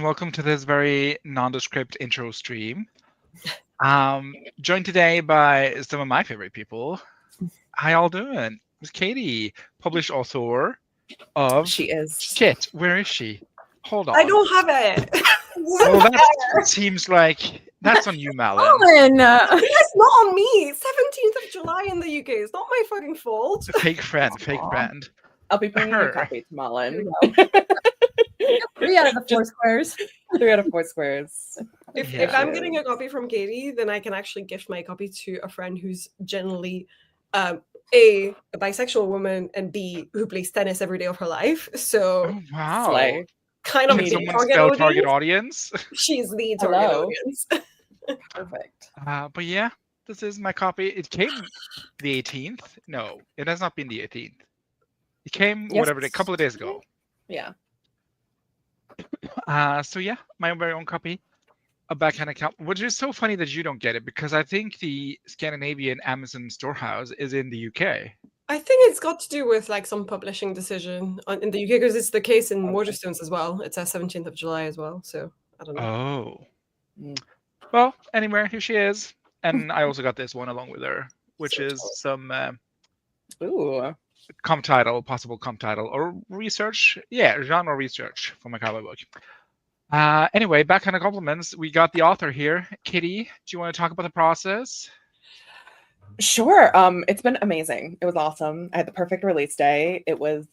welcome to this very nondescript intro stream. Joined today by some of my favorite people. How y'all doing? It's Katie, published author of She is. Shit, where is she? Hold on. I don't have it. Well, that seems like that's on you, Malin. Malin! It's not on me. 17th of July in the UK. It's not my fucking fault. Fake friend, fake friend. I'll be bringing you a copy to Malin. 3 out of the 4 squares. 3 out of 4 squares. If I'm getting a copy from Katie, then I can actually gift my copy to a friend who's generally A, a bisexual woman, and B, who plays tennis every day of her life. So, Oh, wow. Slay. kind of Can the someone spell target audience? She's the target Hello. audience. Perfect. But yeah, this is my copy. It came the 18th. No, it has not been the 18th. It came Yes. a couple of days ago. Yeah. So yeah, my very own copy of Backhand Account, which is so funny that you don't get it because I think the Scandinavian Amazon storehouse is in the UK. I think it's got to do with like some publishing decision in the UK because it's the case in Waterstones as well. It's 17th of July as well. So, I don't know. Oh. Mm. Well, anyway, here she is. And I also got this one along with her, which is some Ooh. possible comp title, or research. Yeah, genre research for my cowboy book. Anyway, Backhand compliments. We got the author here. Kitty, do you want to talk about the process? Sure. It's been amazing. It was awesome. I had the perfect release day. It was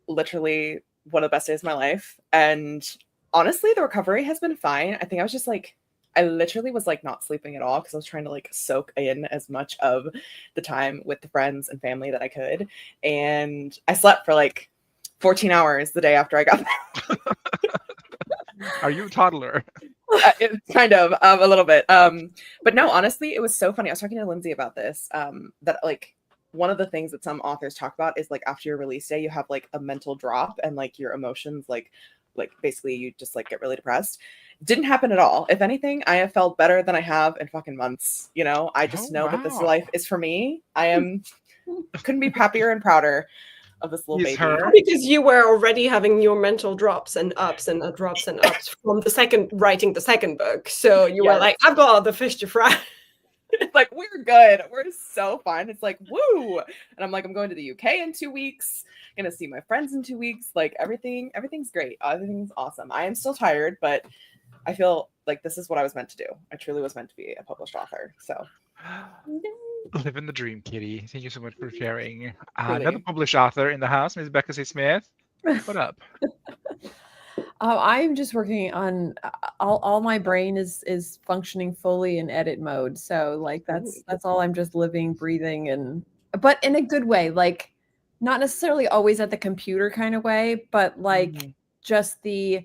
literally one of the best days of my life. And honestly, the recovery has been fine. I think I was just like, I literally was like not sleeping at all because I was trying to like soak in as much of the time with the friends and family that I could. And I slept for like 14 hours the day after I got back. Are you a toddler? It's kind of a little bit. But no, honestly, it was so funny. I was talking to Lindsay about this, that like one of the things that some authors talk about is like after your release day, you have like a mental drop and like your emotions, like basically you just like get really depressed. Didn't happen at all. If anything, I have felt better than I have in fucking months. You know, I just know that this wow. life is for me. Couldn't be happier and prouder of this little Is baby. her? Because you were already having your mental drops and ups and drops and ups from writing the second book. So you were Yes. like, I've got the fish to fry. Like, we're good. We're so fine. It's like, woo. And I'm like, I'm going to the UK in 2 weeks. Gonna see my friends in 2 weeks. Like everything's great. Everything's awesome. I am still tired, but I feel like this is what I was meant to do. I truly was meant to be a published author. So Living the dream, Kitty. Thank you so much for sharing. Really. Another published author in the house, Ms. Becca C. Smith. What up? I'm just working on all my brain is functioning fully in edit mode. So like that's all I'm just living, breathing, but in a good way, like not necessarily always at the computer kind of way, but like just the,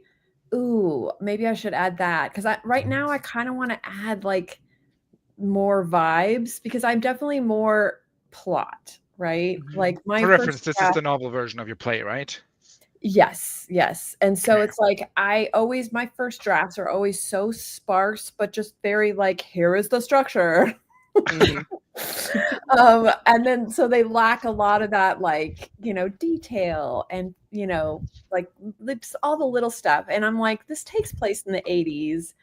ooh, maybe I should add that. Because right now I kind of want to add like more vibes because I'm definitely more plot, right? Like my For reference, this is draft- the novel version of your play, right? Yes. And so Okay. it's like my first drafts are always so sparse, but just very like, here is the structure. And then so they lack a lot of that, like, you know, detail and, you know, like lips, all the little stuff. And I'm like, this takes place in the 80s.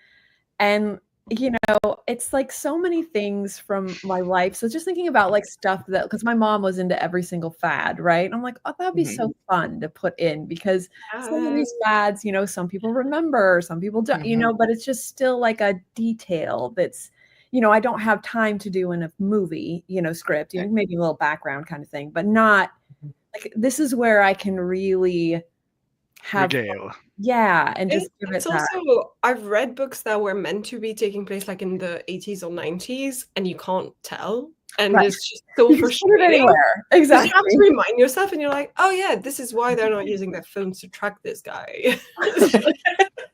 And you know, it's like so many things from my life. So just thinking about like stuff that, because my mom was into every single fad, right? And I'm like, oh, that'd be so fun to put in because some of these fads, you know, some people remember, some people don't, you know, but it's just still like a detail that's, you know, I don't have time to do in a movie, you know, script, you know, maybe a little background kind of thing, but not like, this is where I can really have Regale. Yeah, and just give it It's that. also, I've read books that were meant to be taking place like in the 80s or 90s, and you can't tell. And Right. it's just so You can put it frustrating. anywhere. You Exactly. have to remind yourself, and you're like, oh yeah, this is why they're not using their phones to track this guy.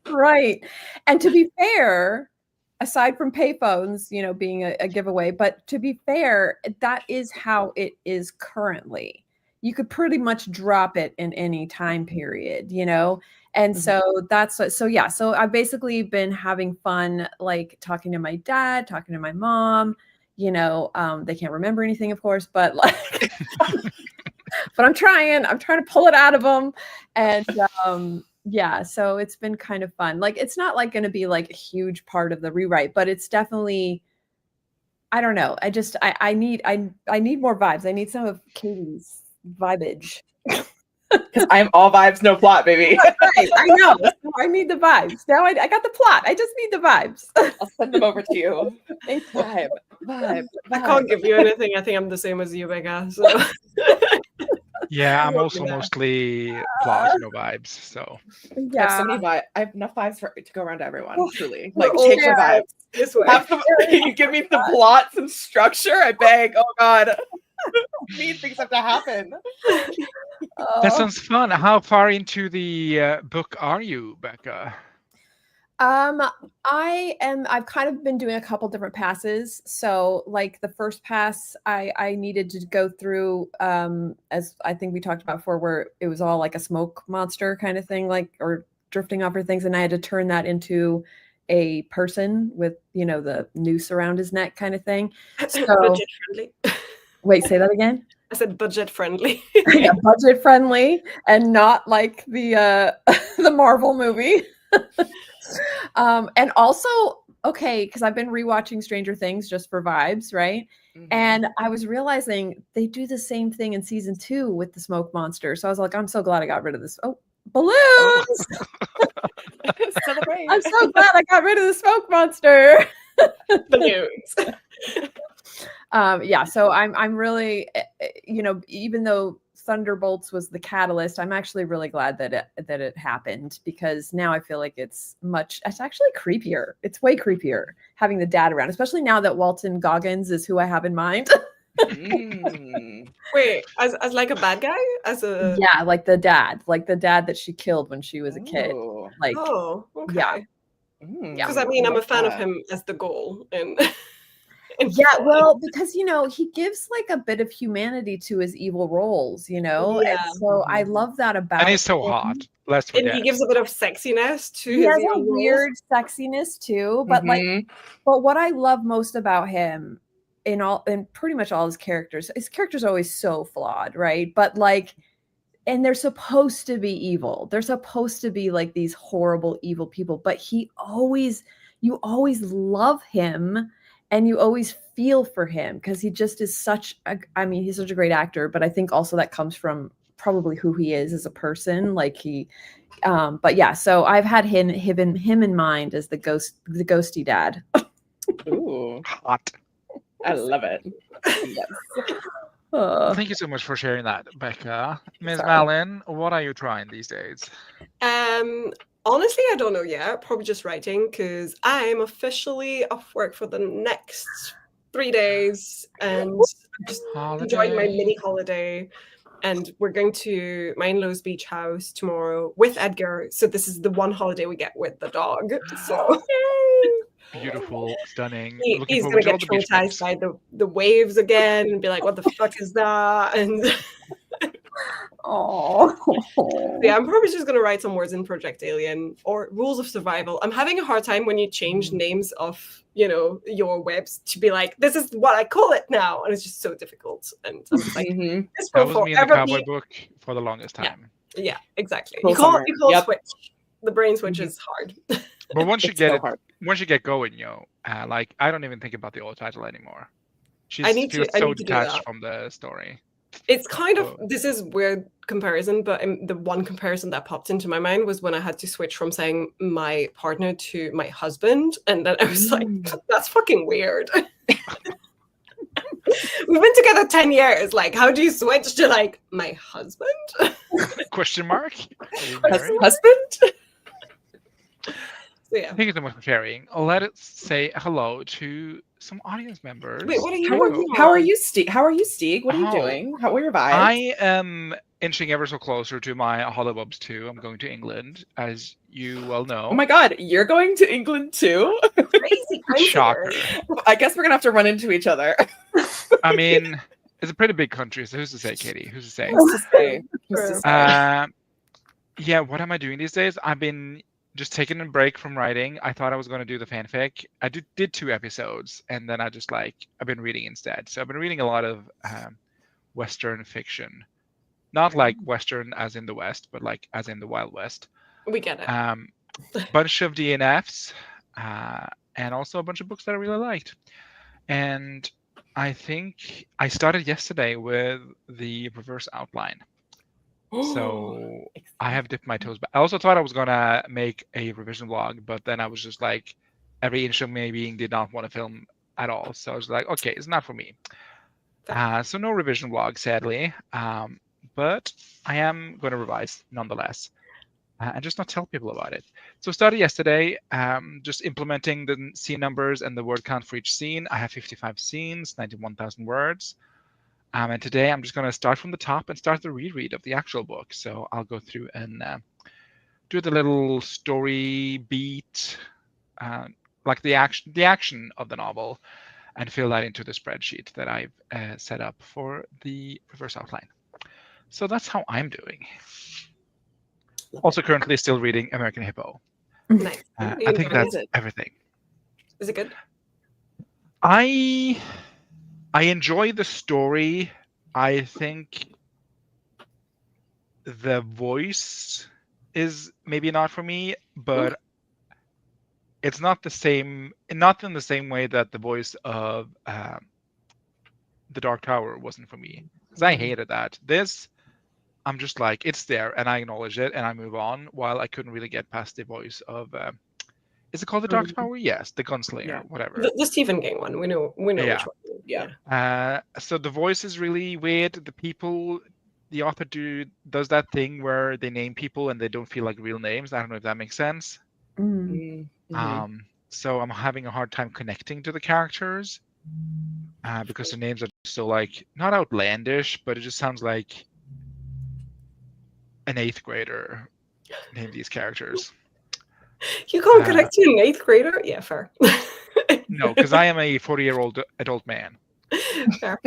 Right. And to be fair, aside from payphones, you know, being a giveaway, but to be fair, that is how it is currently. You could pretty much drop it in any time period, you know? And so that's what, so yeah, so I've basically been having fun, like talking to my dad, talking to my mom, you know, they can't remember anything, of course, but like, but I'm trying to pull it out of them. And yeah, so it's been kind of fun. Like, it's not like going to be like a huge part of the rewrite, but it's definitely, I don't know. I need more vibes. I need some of Katie's vibage. Because I'm all vibes, no plot, baby. Right, I know. So I need the vibes. Now I got the plot. I just need the vibes. I'll send them over to you. A vibe. I can't give you anything. I think I'm the same as you, Becca. So Yeah, I'm also Yeah. mostly plot, no vibes. So I have Yeah. so many vibes. I have enough vibes to go around to everyone. Truly, We're like all take the there. vibes. this way. Have some. Can you give me the plot, some structure? I beg. Oh God, these things have to happen. that sounds fun. How far into the book are you, Becca? I've kind of been doing a couple different passes. So like the first pass, I needed to go through, as I think we talked about before, where it was all like a smoke monster kind of thing, like, or drifting off or things. And I had to turn that into a person with, the noose around his neck kind of thing. So Budget friendly. wait, say that again. I said budget friendly. Yeah, budget friendly and not like the the Marvel movie. And also, okay, because I've been rewatching Stranger Things just for vibes, right? Mhm. And I was realizing they do the same thing in season 2 with the smoke monster. So I was like, I'm so glad I got rid of this. Oh, balloons! Celebrate. I'm so glad I got rid of the smoke monster. Balloons. Yeah, so I'm really, even though Thunderbolts was the catalyst, I'm actually really glad that it happened, because now I feel like it's actually creepier. It's way creepier having the dad around, especially now that Walton Goggins is who I have in mind. Wait, as like a bad guy? As a Yeah, like the dad that she killed when she was a kid. Ooh. Like, Oh, okay. yeah. Because I mean, I'm a fan of him as the goal, and Yeah, well, because he gives like a bit of humanity to his evil roles, Yeah. and so I love that about And he's so him. hot. Let's and forget. he gives a bit of sexiness to He his has a young roles. weird sexiness too, but but what I love most about him in pretty much all his characters are always so flawed, right? But like, and they're supposed to be evil. They're supposed to be like these horrible, evil people, but you always love him. And you always feel for him because he just is he's such a great actor, but I think also that comes from probably who he is as a person. Like but yeah, so I've had him in mind as the ghosty dad. Ooh, Hot. I love it. Yes. Thank you so much for sharing that, Becca. Ms. Sorry. Malin, what are you trying these days? Honestly, I don't know yet. Probably just writing, because I'm officially off work for the next 3 days and just enjoying my mini holiday. And we're going to my in-laws' beach house tomorrow with Edgar. So this is the one holiday we get with the dog. So Beautiful, stunning. Looking he's forward gonna to all get the beach traumatized trips. by the waves again and be like, "What the fuck is that?" And Oh, yeah, I'm probably just gonna write some words in Project Alien or Rules of Survival. I'm having a hard time when you change names of your webs to be like, this is what I call it now, and it's just so difficult. And I'm just like, this That will was me in the forever cowboy be. book for the longest time. Yeah, exactly. Cool You can't Yep. switch. The brain switch is hard. But once you It's get so it, hard. once you get going, like I don't even think about the old title anymore. She I need feels to- I so need to do detached that. from the story. It's kind of, Oh. this is weird comparison, but the one comparison that popped into my mind was when I had to switch from saying my partner to my husband, and then I was like, that's fucking weird. We've been together 10 years. Like, how do you switch to like my husband? Question mark? Husband? So yeah. Thank you so much for sharing. Let's say hello to some audience members. Wait, what are you How working on? are you, Steve? What are you Oh, doing? How are your vibes? I am inching ever so closer to my Hollywobs 2. I'm going to England, as you well know. Oh my God, you're going to England too? Crazy Shocker. I guess we're gonna have to run into each other. I mean, it's a pretty big country, so who's to say, Katie? Who's to say? Who's to say? Who's to say? Yeah, what am I doing these days? I've been just taking a break from writing. I thought I was going to do the fanfic. I did 2 episodes, and then I've been reading instead. So I've been reading a lot of Western fiction. Not like Western as in the West, but like as in the Wild West. We get it. Bunch of DNFs, and also a bunch of books that I really liked. And I think I started yesterday with the reverse outline. So I have dipped my toes back. I also thought I was gonna make a revision vlog, but then I was just like, every inch of my being did not want to film at all. So I was like, okay, it's not for me. So no revision vlog, sadly. But I am going to revise nonetheless, and just not tell people about it. So started yesterday, just implementing the scene numbers and the word count for each scene. I have 55 scenes, 91,000 words. And today I'm just going to start from the top and start the reread of the actual book. So I'll go through and do the little story beat, like the action of the novel, and fill that into the spreadsheet that I've set up for the reverse outline. So that's how I'm doing. Also currently still reading American Hippo. Nice. I think that's everything. Is it good? I enjoy the story. I think the voice is maybe not for me, but it's not the same, not in the same way that the voice of The Dark Tower wasn't for me, because I hated that. This, I'm just like, it's there, and I acknowledge it, and I move on, while I couldn't really get past the voice of, is it called The Dark Tower? Yes, the Gunslinger, whatever. The Stephen King one. We know which one. Yeah. So the voice is really weird. The author does that thing where they name people and they don't feel like real names. I don't know if that makes sense. So I'm having a hard time connecting to the characters because the names are so like not outlandish, but it just sounds like an 8th grader named these characters. You can't connect to an 8th grader? Yeah, fair. No, because I am a 40-year-old adult man. Fair.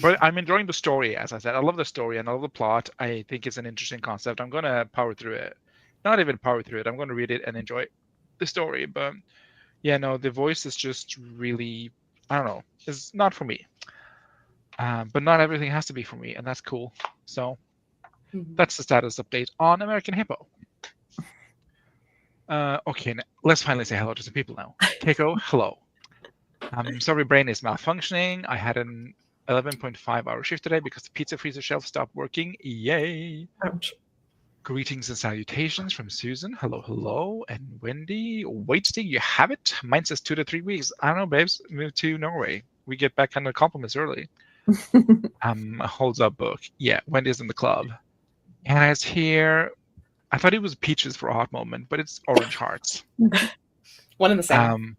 But I'm enjoying the story, as I said. I love the story and I love the plot. I think it's an interesting concept. I'm going to power through it. Not even power through it. I'm going to read it and enjoy the story. But yeah, no, the voice is just really, I don't know, it's not for me. But not everything has to be for me, and that's cool. So that's the status update on American Hippo. Okay, let's finally say hello to some people now. Keiko, hello. Sorry, brain is malfunctioning. I had an 11.5-hour shift today because the pizza freezer shelf stopped working. Yay! Ouch. Greetings and salutations from Susan. Hello, hello. And Wendy, wait, Stig, you have it? Mine says 2 to 3 weeks. I don't know, babes. Move to Norway. We get back kind of compliments early. Holds up book. Yeah, Wendy's in the club. Anna's here. I thought it was peaches for a hot moment, but it's orange hearts. One and the same.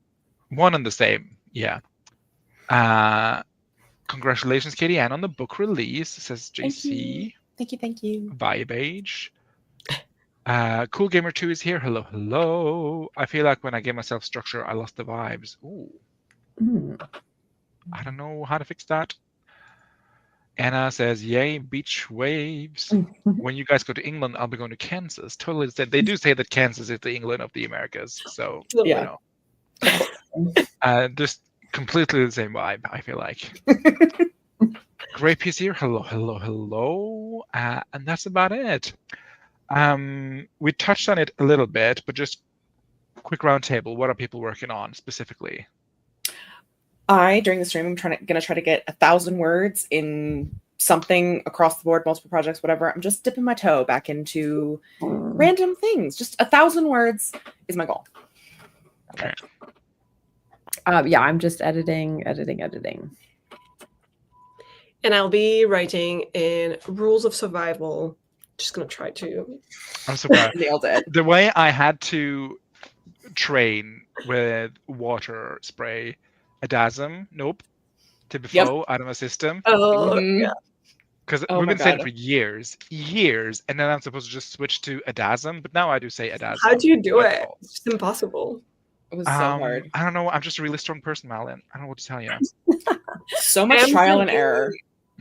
One and the same, yeah. Congratulations, Katie Ann, on the book release, says JC. Thank you. Vibe Age. Cool Gamer 2 is here. Hello, hello. I feel like when I gave myself structure, I lost the vibes. Ooh. I don't know how to fix that. Anna says, yay, beach waves. When you guys go to England, I'll be going to Kansas. Totally. They do say that Kansas is the England of the Americas. So, Yeah. Just completely the same vibe, I feel like. Grape is here. Hello, hello, hello. And that's about it. We touched on it a little bit, but just quick roundtable. What are people working on specifically? During the stream, I'm gonna try to get 1,000 words in something across the board, multiple projects, whatever. I'm just dipping my toe back into random things. Just 1,000 words is my goal. Okay. Yeah, I'm just editing. And I'll be writing in Rules of Survival. Just gonna try to. I'm surprised. Nailed it. The way I had to train with water spray, Adasm, nope. Tibifoe out of my system. Oh, yeah. Because we've been saying it for years, and then I'm supposed to just switch to Adasm, but now I do say Adasm. How do you do it? It's just impossible. It was so hard. I don't know. I'm just a really strong person, Malin. I don't know what to tell you. So much trial and error.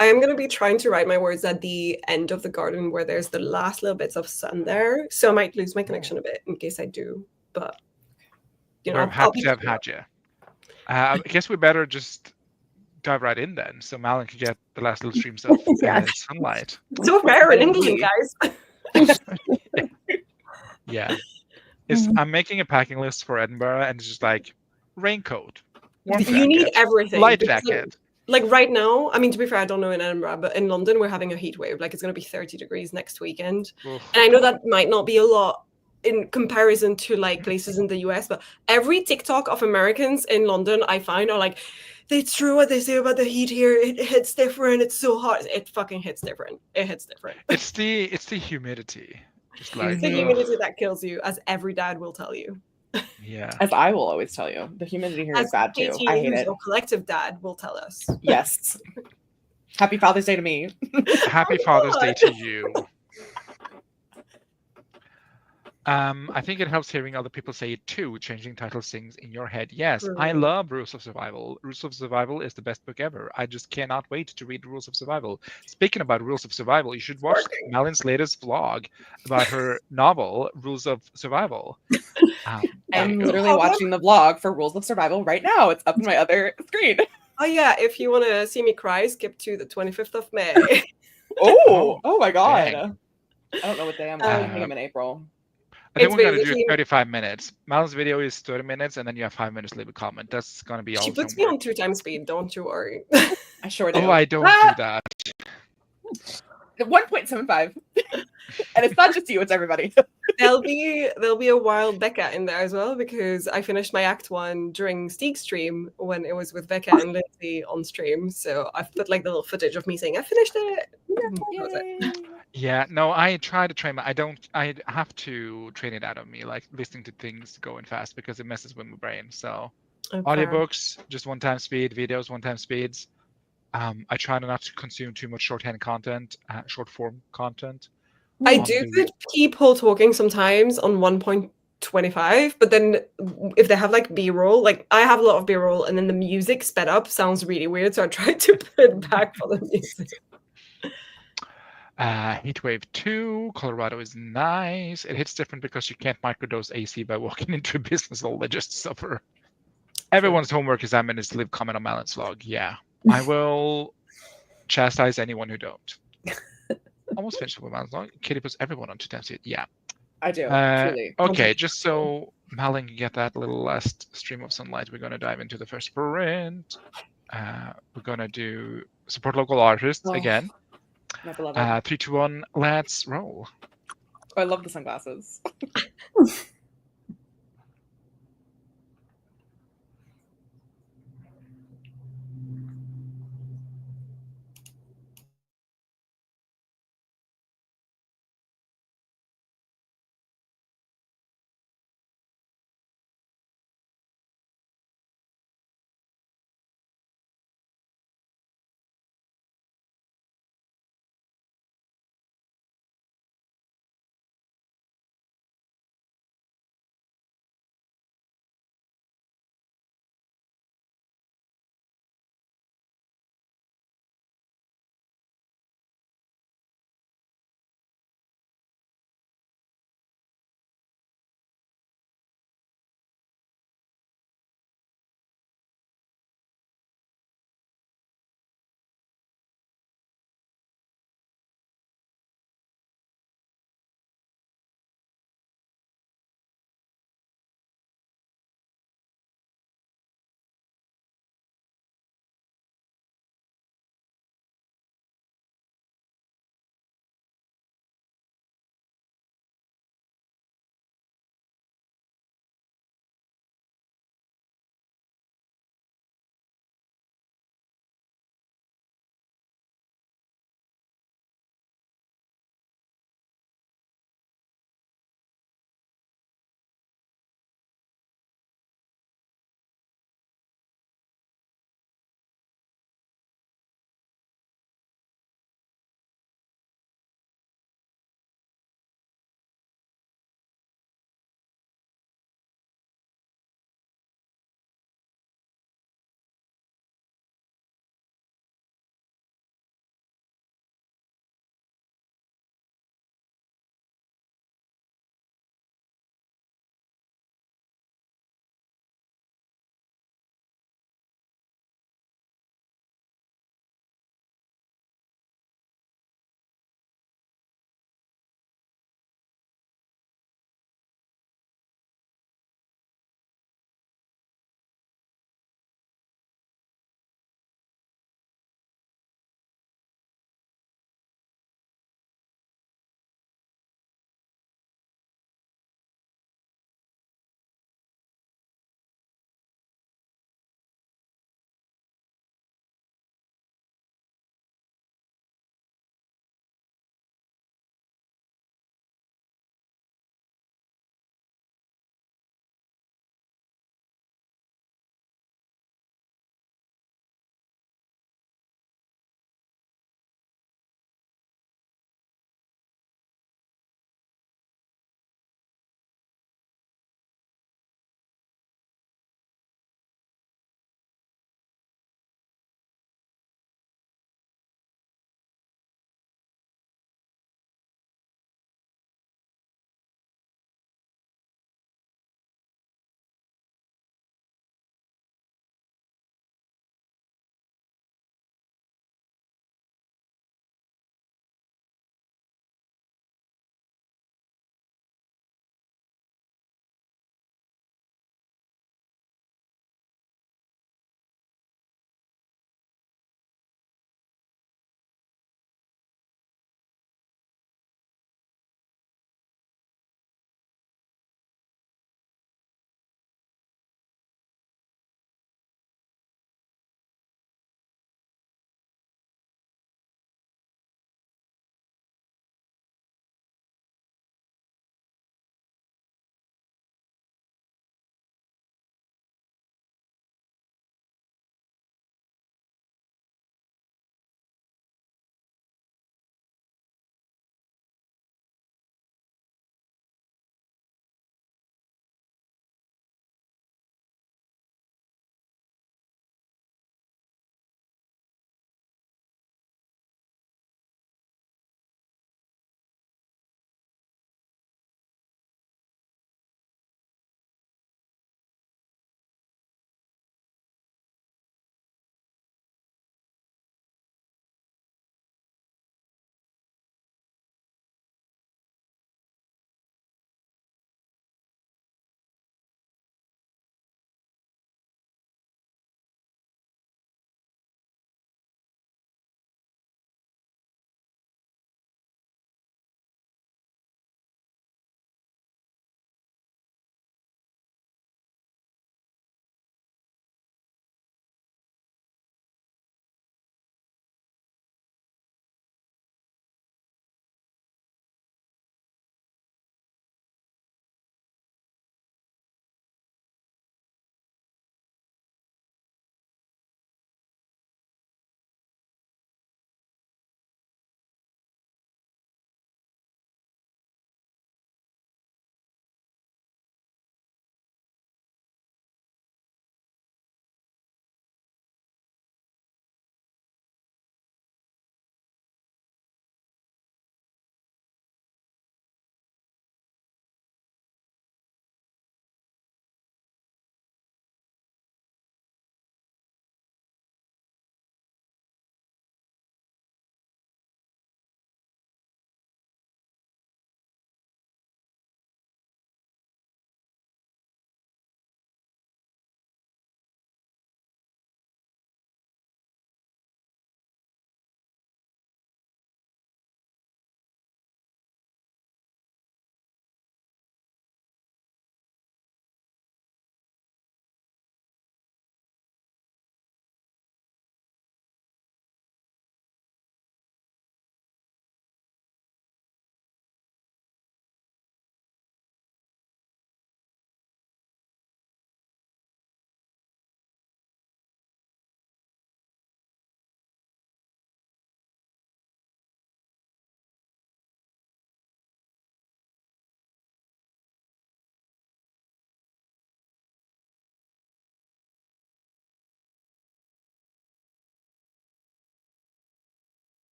I am going to be trying to write my words at the end of the garden where there's the last little bits of sun there. So I might lose my connection a bit in case I do. But, you know, I'm happy to have had you. I guess we better just dive right in then, so Malin can get the last little streams of sunlight. So rare in England, guys. Yeah. I'm making a packing list for Edinburgh, and it's just like raincoat, warm You need jacket, everything. light because, jacket. Like right now, I mean, to be fair, I don't know in Edinburgh, but in London, we're having a heat wave. Like it's going to be 30 degrees next weekend. Oof. And I know that might not be a lot in comparison to like places in the US, but every TikTok of Americans in London I find are like, it's true what they say about the heat here. It hits different. It's so hot. It fucking hits different. It hits different. It's the humidity. Just like It's the humidity that kills you, as every dad will tell you. Yeah. As I will always tell you, the humidity here is bad too. I hate it. Our collective dad will tell us. Yes. Happy Father's Day to me. Happy Father's Day to you. I think it helps hearing other people say it too. Changing title things in your head. Yes, I love Rules of Survival. Rules of Survival is the best book ever. I just cannot wait to read Rules of Survival. Speaking about Rules of Survival, you should watch Malin's latest vlog about her novel, Rules of Survival. I'm literally watching the vlog for Rules of Survival right now. It's up on my other screen. Oh yeah, if you want to see me cry, skip to the 25th of May. Oh my god. Dang. I don't know what day I'm on. I think I'm in April. I think we're going to do 35 minutes. Malin's video is 30 minutes, and then you have 5 minutes to leave a comment. That's going to be all. She puts me on 2 times speed, don't you worry. I sure do. Oh, I don't do that. 1.75. And it's not just you, it's everybody. There'll be a wild Becca in there as well, because I finished my act 1 during Steek's stream when it was with Becca and Lindsay on stream. So I've put like the little footage of me saying I finished it. Yeah, no, I try to train I have to train it out of me, like listening to things going fast, because it messes with my brain. So audiobooks, just 1 time speed, videos 1 time speeds. I try not to consume too much shorthand content, short form content. I do put people talking sometimes on 1.25, but then if they have like B-roll, like I have a lot of B-roll, and then the music sped up sounds really weird, so I try to put back for the music. Heatwave 2, Colorado is nice. It hits different because you can't microdose AC by walking into a business hall. They just suffer. Everyone's homework assignment is to leave comment on Malin's vlog. Yeah, I will chastise anyone who don't. Almost finished with Malin's vlog. Kitty puts everyone on 2 times speed. Yeah. I do, truly. Okay, just so Malin can get that little last stream of sunlight, we're going to dive into the first sprint. We're going to do support local artists again. 3, 2, 1, let's roll. Oh, I love the sunglasses.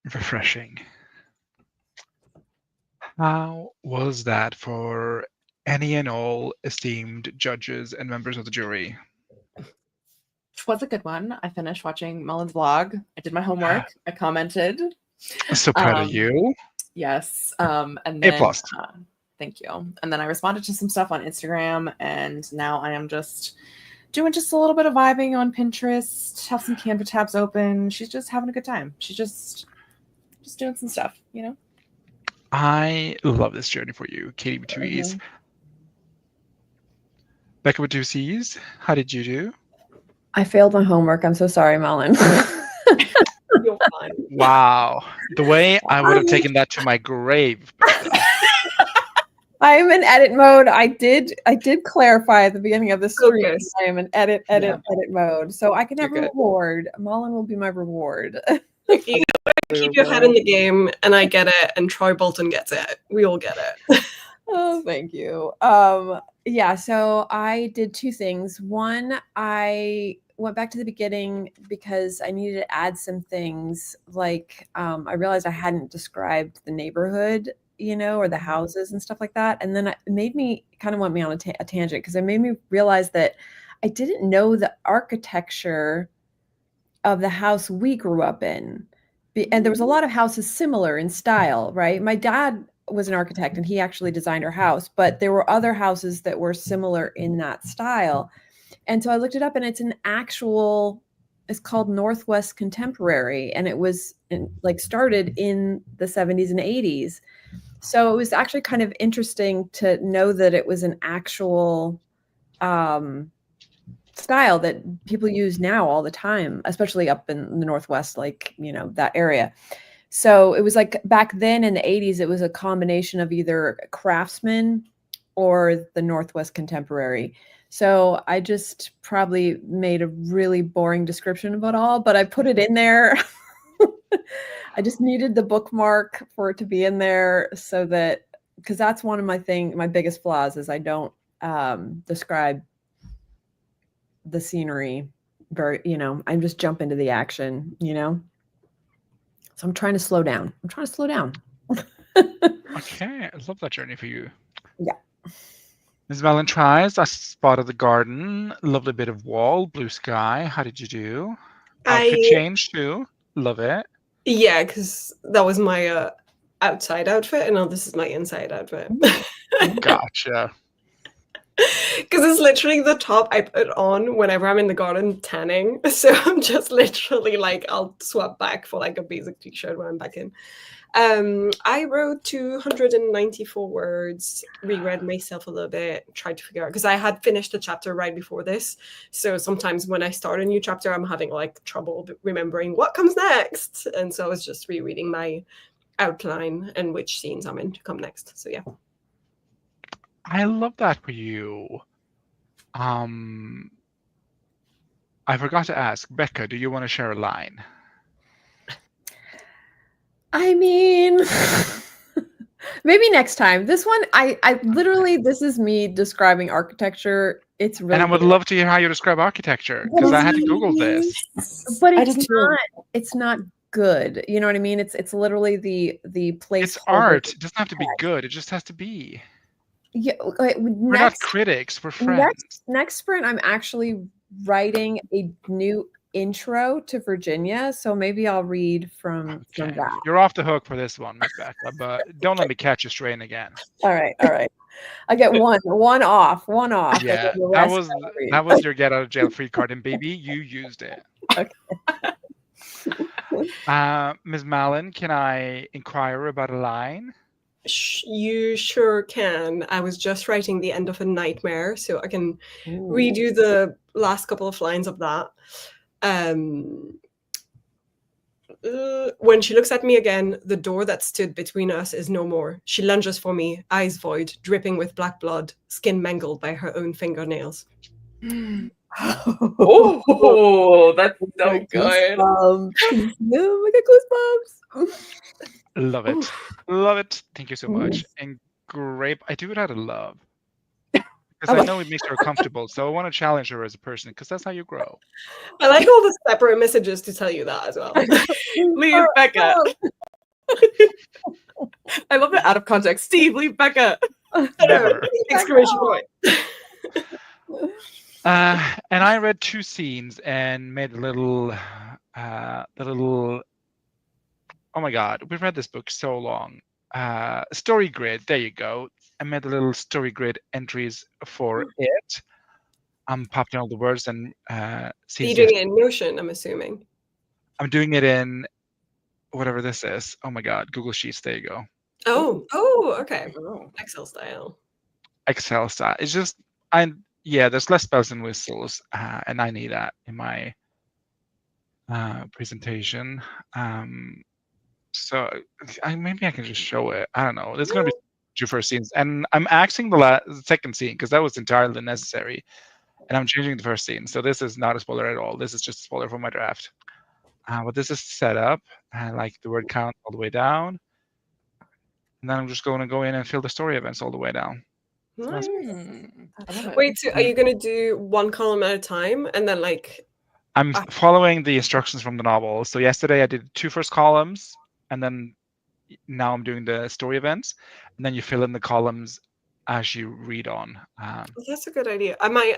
refreshing. How was that for any and all esteemed judges and members of the jury? It was a good one. I finished watching Malin's vlog. I did my homework. I commented. I'm so proud of you. Yes. And A then plus. thank you. And then I responded to some stuff on Instagram, and now I am just doing just a little bit of vibing on Pinterest, have some Canva tabs open. She's just having a good time. She's just doing some stuff, you know? I love this journey for you, Katie with two E's. Becca with two C's, how did you do? I failed my homework. I'm so sorry, Malin. You're fine. Wow. The way I would have taken that to my grave, Becca. I am in edit mode. I did clarify at the beginning of the stream. Focus. I am in edit mode. So I can have You're a good. reward. Malin will be my reward. You keep your head in the game, and I get it, and Troy Bolton gets it. We all get it. Oh, thank you. Yeah, so I did two things. One, I went back to the beginning because I needed to add some things. Like I realized I hadn't described the neighborhood, you know, or the houses and stuff like that. And then it made me kind of went me on a tangent because it made me realize that I didn't know the architecture of the house we grew up in. And there was a lot of houses similar in style, right? My dad was an architect and he actually designed our house, but there were other houses that were similar in that style. And so I looked it up, and it's called Northwest Contemporary, and it was started in the 70s and 80s. So it was actually kind of interesting to know that it was an actual style that people use now all the time, especially up in the Northwest, like, you know, that area. So it was like back then in the 80s, it was a combination of either Craftsman or the Northwest Contemporary. So I just probably made a really boring description of it all, but I put it in there. I just needed the bookmark for it to be in there so that, because that's one of my biggest flaws is I don't describe the scenery very, you know, I just jump into the action, you know? So I'm trying to slow down. Okay, I love that journey for you. Yeah. Ms. Malin tries. I spotted the garden, lovely bit of wall, blue sky. How did you do? Outfit change too. Love it. Yeah, because that was my outside outfit, and now this is my inside outfit. Gotcha. Because it's literally the top I put on whenever I'm in the garden tanning. So I'm just literally like, I'll swap back for like a basic t-shirt when I'm back in. I wrote 294 words, reread myself a little bit, tried to figure out, because I had finished a chapter right before this. So sometimes when I start a new chapter, I'm having like trouble remembering what comes next. And so I was just rereading my outline and which scenes I'm in to come next. So yeah. I love that for you. I forgot to ask, Becca, do you want to share a line? I mean, maybe next time. This one, I literally, this is me describing architecture. It's really, and I would love to hear how you describe architecture, because I had to Google this. But it's not good. You know what I mean? It's literally the place. It's art. It doesn't have to be good. It just has to be. Yeah, we're not critics. We're friends. Next sprint, I'm actually writing a new intro to Virginia, so maybe I'll read from that. You're off the hook for this one, Miss Becca, but don't let me catch you straying again. All right. I get one off. Yeah, that was your get out of jail free card, and baby, you used it. Okay. Ms. Malin, can I inquire about a line? You sure can. I was just writing the end of a nightmare, so I can redo the last couple of lines of that. When she looks at me again, the door that stood between us is no more. She lunges for me, eyes void, dripping with black blood, skin mangled by her own fingernails. Oh, that's so good. Oh my God, goosebumps. Love it. Love it. Thank you so much. And great. I do it out of love. because I know it makes her comfortable. So I want to challenge her as a person because that's how you grow. I like all the separate messages to tell you that as well. Leave Becca. I love it out of context. Steve, leave Becca. Never. Exclamation point. And I read 2 scenes and made a little, oh my God, we've read this book so long. Story grid, there you go. I made a little story grid entries for it. I'm popping all the words and Are you doing it in Notion, I'm assuming? I'm doing it in whatever this is. Oh my God, Google Sheets, there you go. Oh, okay. Excel style. Excel style. It's just, there's less bells and whistles, and I need that in my presentation. So maybe I can just show it. I don't know. There's going to be 2 first scenes, and I'm axing the second scene because that was entirely necessary, and I'm changing the first scene. So this is not a spoiler at all. This is just a spoiler from my draft. But this is set up. I like the word count all the way down, and then I'm just going to go in and fill the story events all the way down. Nice. Mm. Wait, so are you going to do 1 column at a time and then like? I'm following the instructions from the novel. So yesterday I did 2 first columns, and then now I'm doing the story events, and then you fill in the columns as you read on. That's a good idea. I might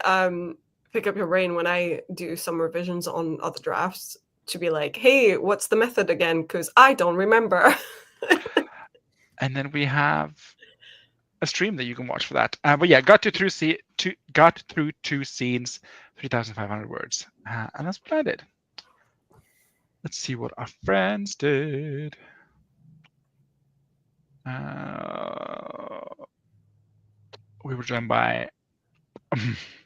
pick up your brain when I do some revisions on other drafts to be like, hey, what's the method again? Because I don't remember. And then we have a stream that you can watch for that. But yeah, got through 2 scenes, 3,500 words, and that's what I did. Let's see what our friends did. We were joined by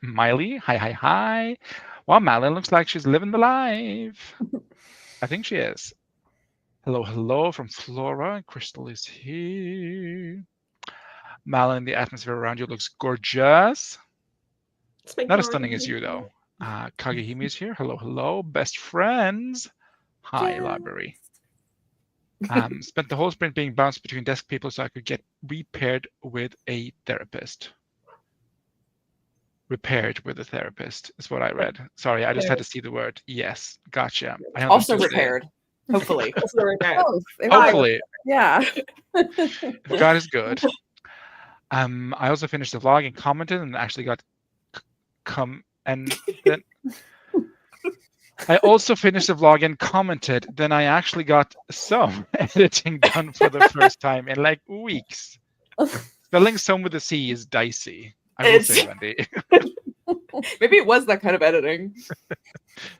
Miley. Hi. Wow, Malin looks like she's living the life. I think she is. Hello from Flora. Crystal is here. Malin, the atmosphere around you looks gorgeous. Not as stunning as you, though. Kagehime is here. Hello. Best friends. Hi, Yes. library. Spent the whole sprint being bounced between desk people so I could get repaired with a therapist. Repaired with a therapist is what I read. Sorry, I just had to see the word. Yes, gotcha. I Also understood it. repaired. Hopefully. Also repaired. Both. Hopefully, Yeah. if God is good. I also finished the vlog and commented, and actually got then I also finished the vlog and commented. Then I actually got some editing done for the first time in like weeks. Spelling "some" with a C is dicey. I will say, Wendy. Maybe it was that kind of editing.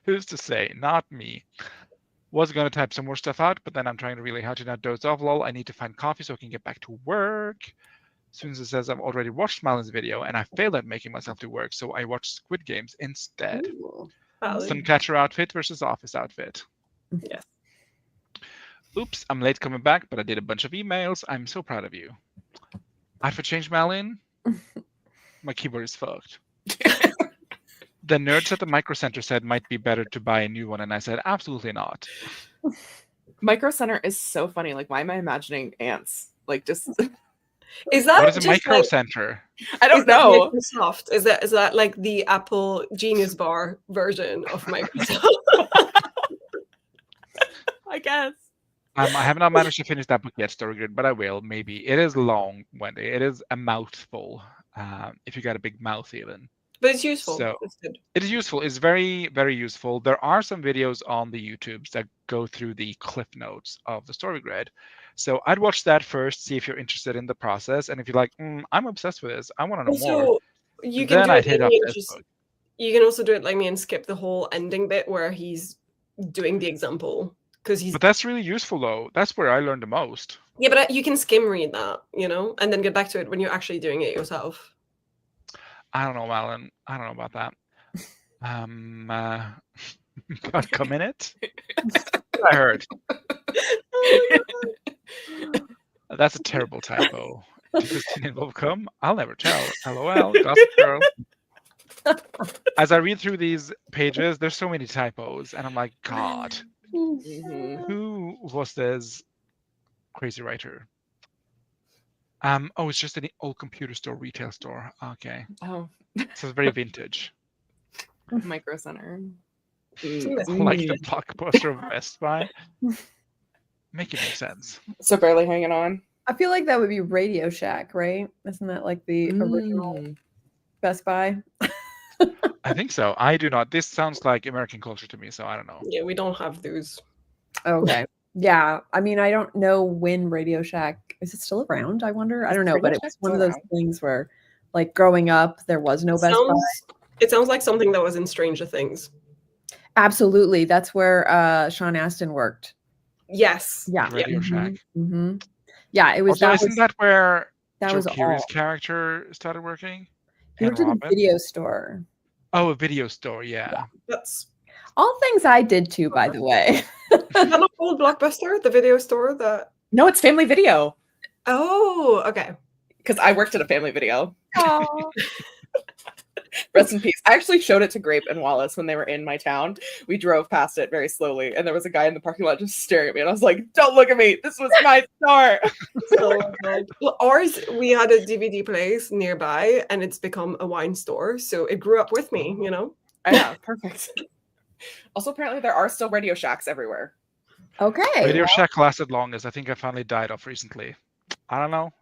Who's to say? Not me. Was going to type some more stuff out, but then I'm trying to really hard to not doze off. Lol, I need to find coffee so I can get back to work. As soon as it says I've already watched Malin's video and I failed at making myself do work, so I watched Squid Games instead. Suncatcher outfit versus office outfit. Yes. Oops, I'm late coming back, but I did a bunch of emails. I'm so proud of you. Outfit change, Malin? My keyboard is fucked. The nerds at the Micro Center said might be better to buy a new one, and I said absolutely not. Micro Center is so funny. Like, why am I imagining ants? Like, just is that what is a just Micro like, Center? I don't know. Microsoft is that like the Apple Genius Bar version of Microsoft? I guess. I have not managed to finish that book yet, Story Grid, but I will. Maybe it is long, Wendy. It is a mouthful. If you got a big mouth, even. But it's useful. So it's good. it is useful. It's very, very useful. There are some videos on the YouTubes that go through the cliff notes of the Story Grid. So I'd watch that first, see if you're interested in the process, and if you're like, I'm obsessed with this, I want to know more. You can then do I'd it hit up like this book. You can also do it like me and skip the whole ending bit where he's doing the example because he's. But that's really useful, though. That's where I learned the most. Yeah, but you can skim read that, and then get back to it when you're actually doing it yourself. I don't know, Malin. I don't know about that. Got come in it? I heard. That's a terrible typo. Does Christine involve come? I'll never tell. LOL. Gossip Girl. As I read through these pages, there's so many typos, and I'm like, God, who was this crazy writer? Oh, it's just an old computer store, retail store. Okay, Oh, so it's very vintage. Micro Center. Like the blockbuster of Best Buy. Making no sense. So barely hanging on. I feel like that would be Radio Shack, right? Isn't that like the original Best Buy? I think so. I do not. This sounds like American culture to me, so I don't know. Yeah, we don't have those. Okay. Yeah. I mean, I don't know when Radio Shack is it still around? I wonder. I don't know, but it was one of those things where, like, growing up, there was no Best Buy. It sounds like something that was in Stranger Things. Absolutely. That's where Sean Astin worked. Yes. Yeah. Radio Shack. Mm-hmm. Yeah, it was. Also, isn't that where that Joe was Keery's all. character started working? He worked in a video store. Oh, a video store, yeah. That's all things I did too, by the way. Is that not called Blockbuster, the video store? No, it's Family Video. Oh, okay. Because I worked at a Family Video. Oh. Rest in peace. I actually showed it to Grape and Wallace when they were in my town. We drove past it very slowly, and there was a guy in the parking lot just staring at me, and I was like, "Don't look at me. This was my store." So good. Well, ours, we had a DVD place nearby, and it's become a wine store, so it grew up with me, you know? Yeah, perfect. Also, apparently there are still Radio Shacks everywhere. Okay. Radio Shack lasted longest. I think I finally died off recently. I don't know.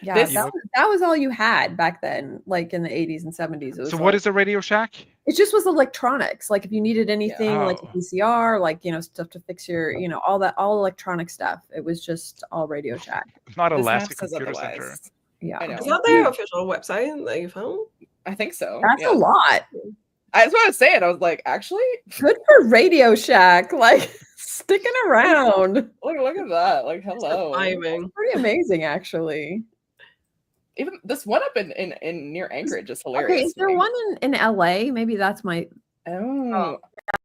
Yeah, that was all you had back then, like in the 80s and 70s. So what is a Radio Shack? It just was electronics. Like if you needed anything like a VCR, like, you know, stuff to fix your, you know, all electronic stuff. It was just all Radio Shack. Not Alaska Computer Center. Yeah. I know. Is that their official website that you found? I think so. That's a lot. That's what I was saying. I was like, actually, good for Radio Shack. Like sticking around. Look at that. Like, hello. Surviving. Pretty amazing, actually. Even this one up in near Anchorage is hilarious. Okay, is there one in LA? Maybe that's my. Oh,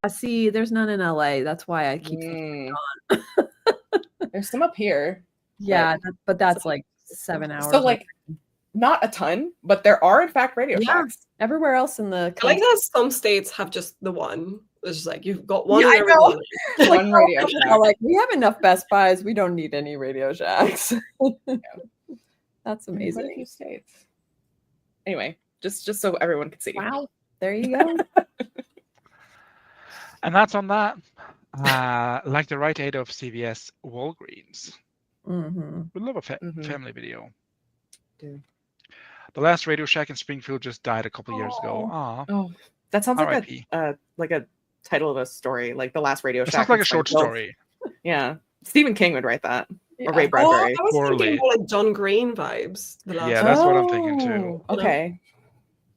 see, there's none in LA. That's why I keep thinking on. There's some up here. Yeah, but that's like 7 hours. So like, not a ton, but there are in fact Radio Shacks everywhere else in the. I like how some states have just the one. It's just like you've got one. Yeah, I know. Like, one Radio Shack. Like we have enough Best Buys. We don't need any Radio Shacks. That's amazing. Quite a few states. Anyway, just so everyone can see. Wow, there you go. And that's on that. Like the Rite Aid of CVS, Walgreens. We love a family video. Dude. The last Radio Shack in Springfield just died a couple years ago. Aww. Oh, that sounds like a title of a story, like The Last Radio Shack. Sounds like a short story. Yeah, Stephen King would write that. Yeah. Or Ray Bradbury. I was thinking more like John Green vibes. Yeah, that's what I'm thinking too. Okay.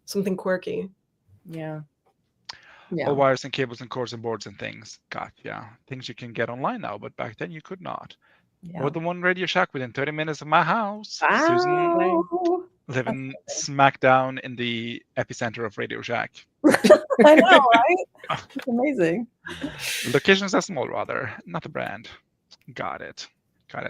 Something quirky. Yeah. All wires and cables and cords and boards and things. God, yeah. Things you can get online now, but back then you could not. Yeah. Or the one Radio Shack within 30 minutes of my house. Wow. Susan living smack down in the epicenter of Radio Shack. I know, right? It's amazing. Locations are small, rather, not the brand. Got it.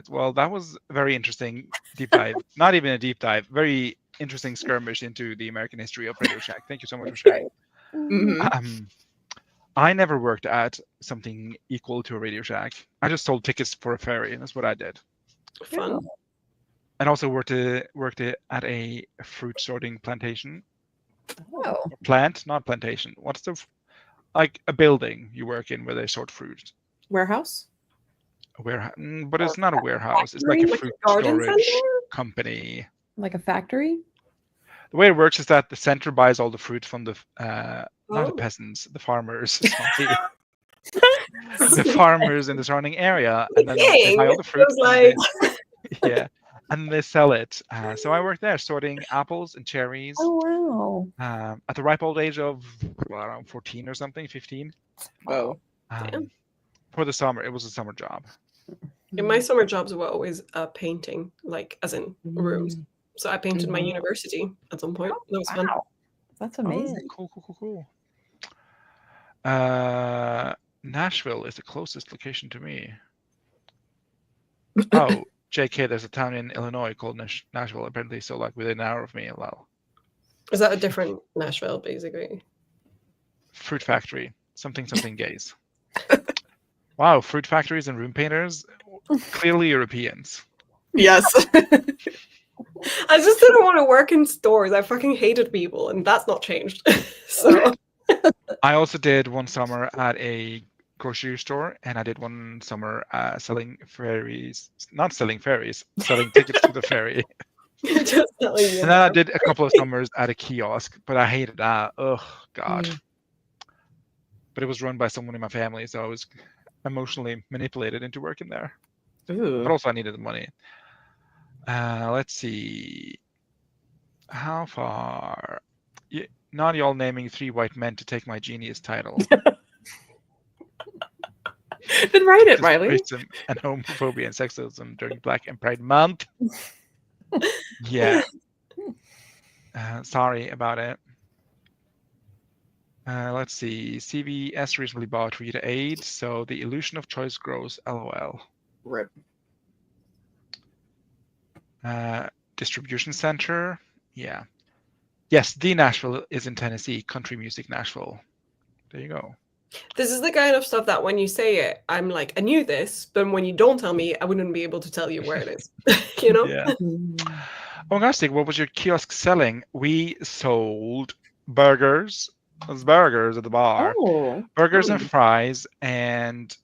Well, that was a very interesting deep dive. Not even a deep dive. Very interesting skirmish into the American history of Radio Shack. Thank you so much for sharing. I never worked at something equal to a Radio Shack. I just sold tickets for a ferry, and that's what I did. Fun. And also worked at a fruit sorting plantation. Oh. Plant, not plantation. What's the like a building you work in where they sort fruit? Warehouse. A warehouse, but it's not a warehouse. It's like a fruit storage company. Like a factory? The way it works is that the center buys all the fruit from the not the peasants, the farmers. The farmers in the surrounding area, and then they buy all the fruit. Yeah, and they sell it. So I worked there sorting apples and cherries. Oh wow! At the ripe old age of around 14 or something, 15. Oh, for the summer, it was a summer job. In my summer jobs were always painting, like as in rooms. So I painted my university at some point. That was fun. That's amazing. Cool. Nashville is the closest location to me. Oh, JK, there's a town in Illinois called Nashville, apparently, so like within an hour of me. Well, is that a different Nashville, basically? Fruit factory, something gays. Wow, fruit factories and room painters, clearly Europeans. Yes. I just didn't want to work in stores. I fucking hated people, and that's not changed. So I also did one summer at a grocery store, and I did one summer selling ferries. Not selling ferries, selling tickets to the ferry. just telling you. And then I did a couple of summers at a kiosk, but I hated that. Oh, God. But it was run by someone in my family, so I was emotionally manipulated into working there. Ooh. But also I needed the money. Let's see. How far? Not y'all naming 3 white men to take my genius title. Then write it, Riley. Racism and homophobia and sexism during Black and Pride Month. Yeah. Sorry about it. Let's see. CVS recently bought Rita Aid, so the illusion of choice grows. LOL. Rip. Distribution center. Yeah. Yes, the Nashville is in Tennessee. Country Music Nashville. There you go. This is the kind of stuff that when you say it, I'm like, I knew this, but when you don't tell me, I wouldn't be able to tell you where it is. You know? Yeah. Oh, gosh, what was your kiosk selling? We sold burgers. Those burgers at the bar. Oh. Burgers and fries, and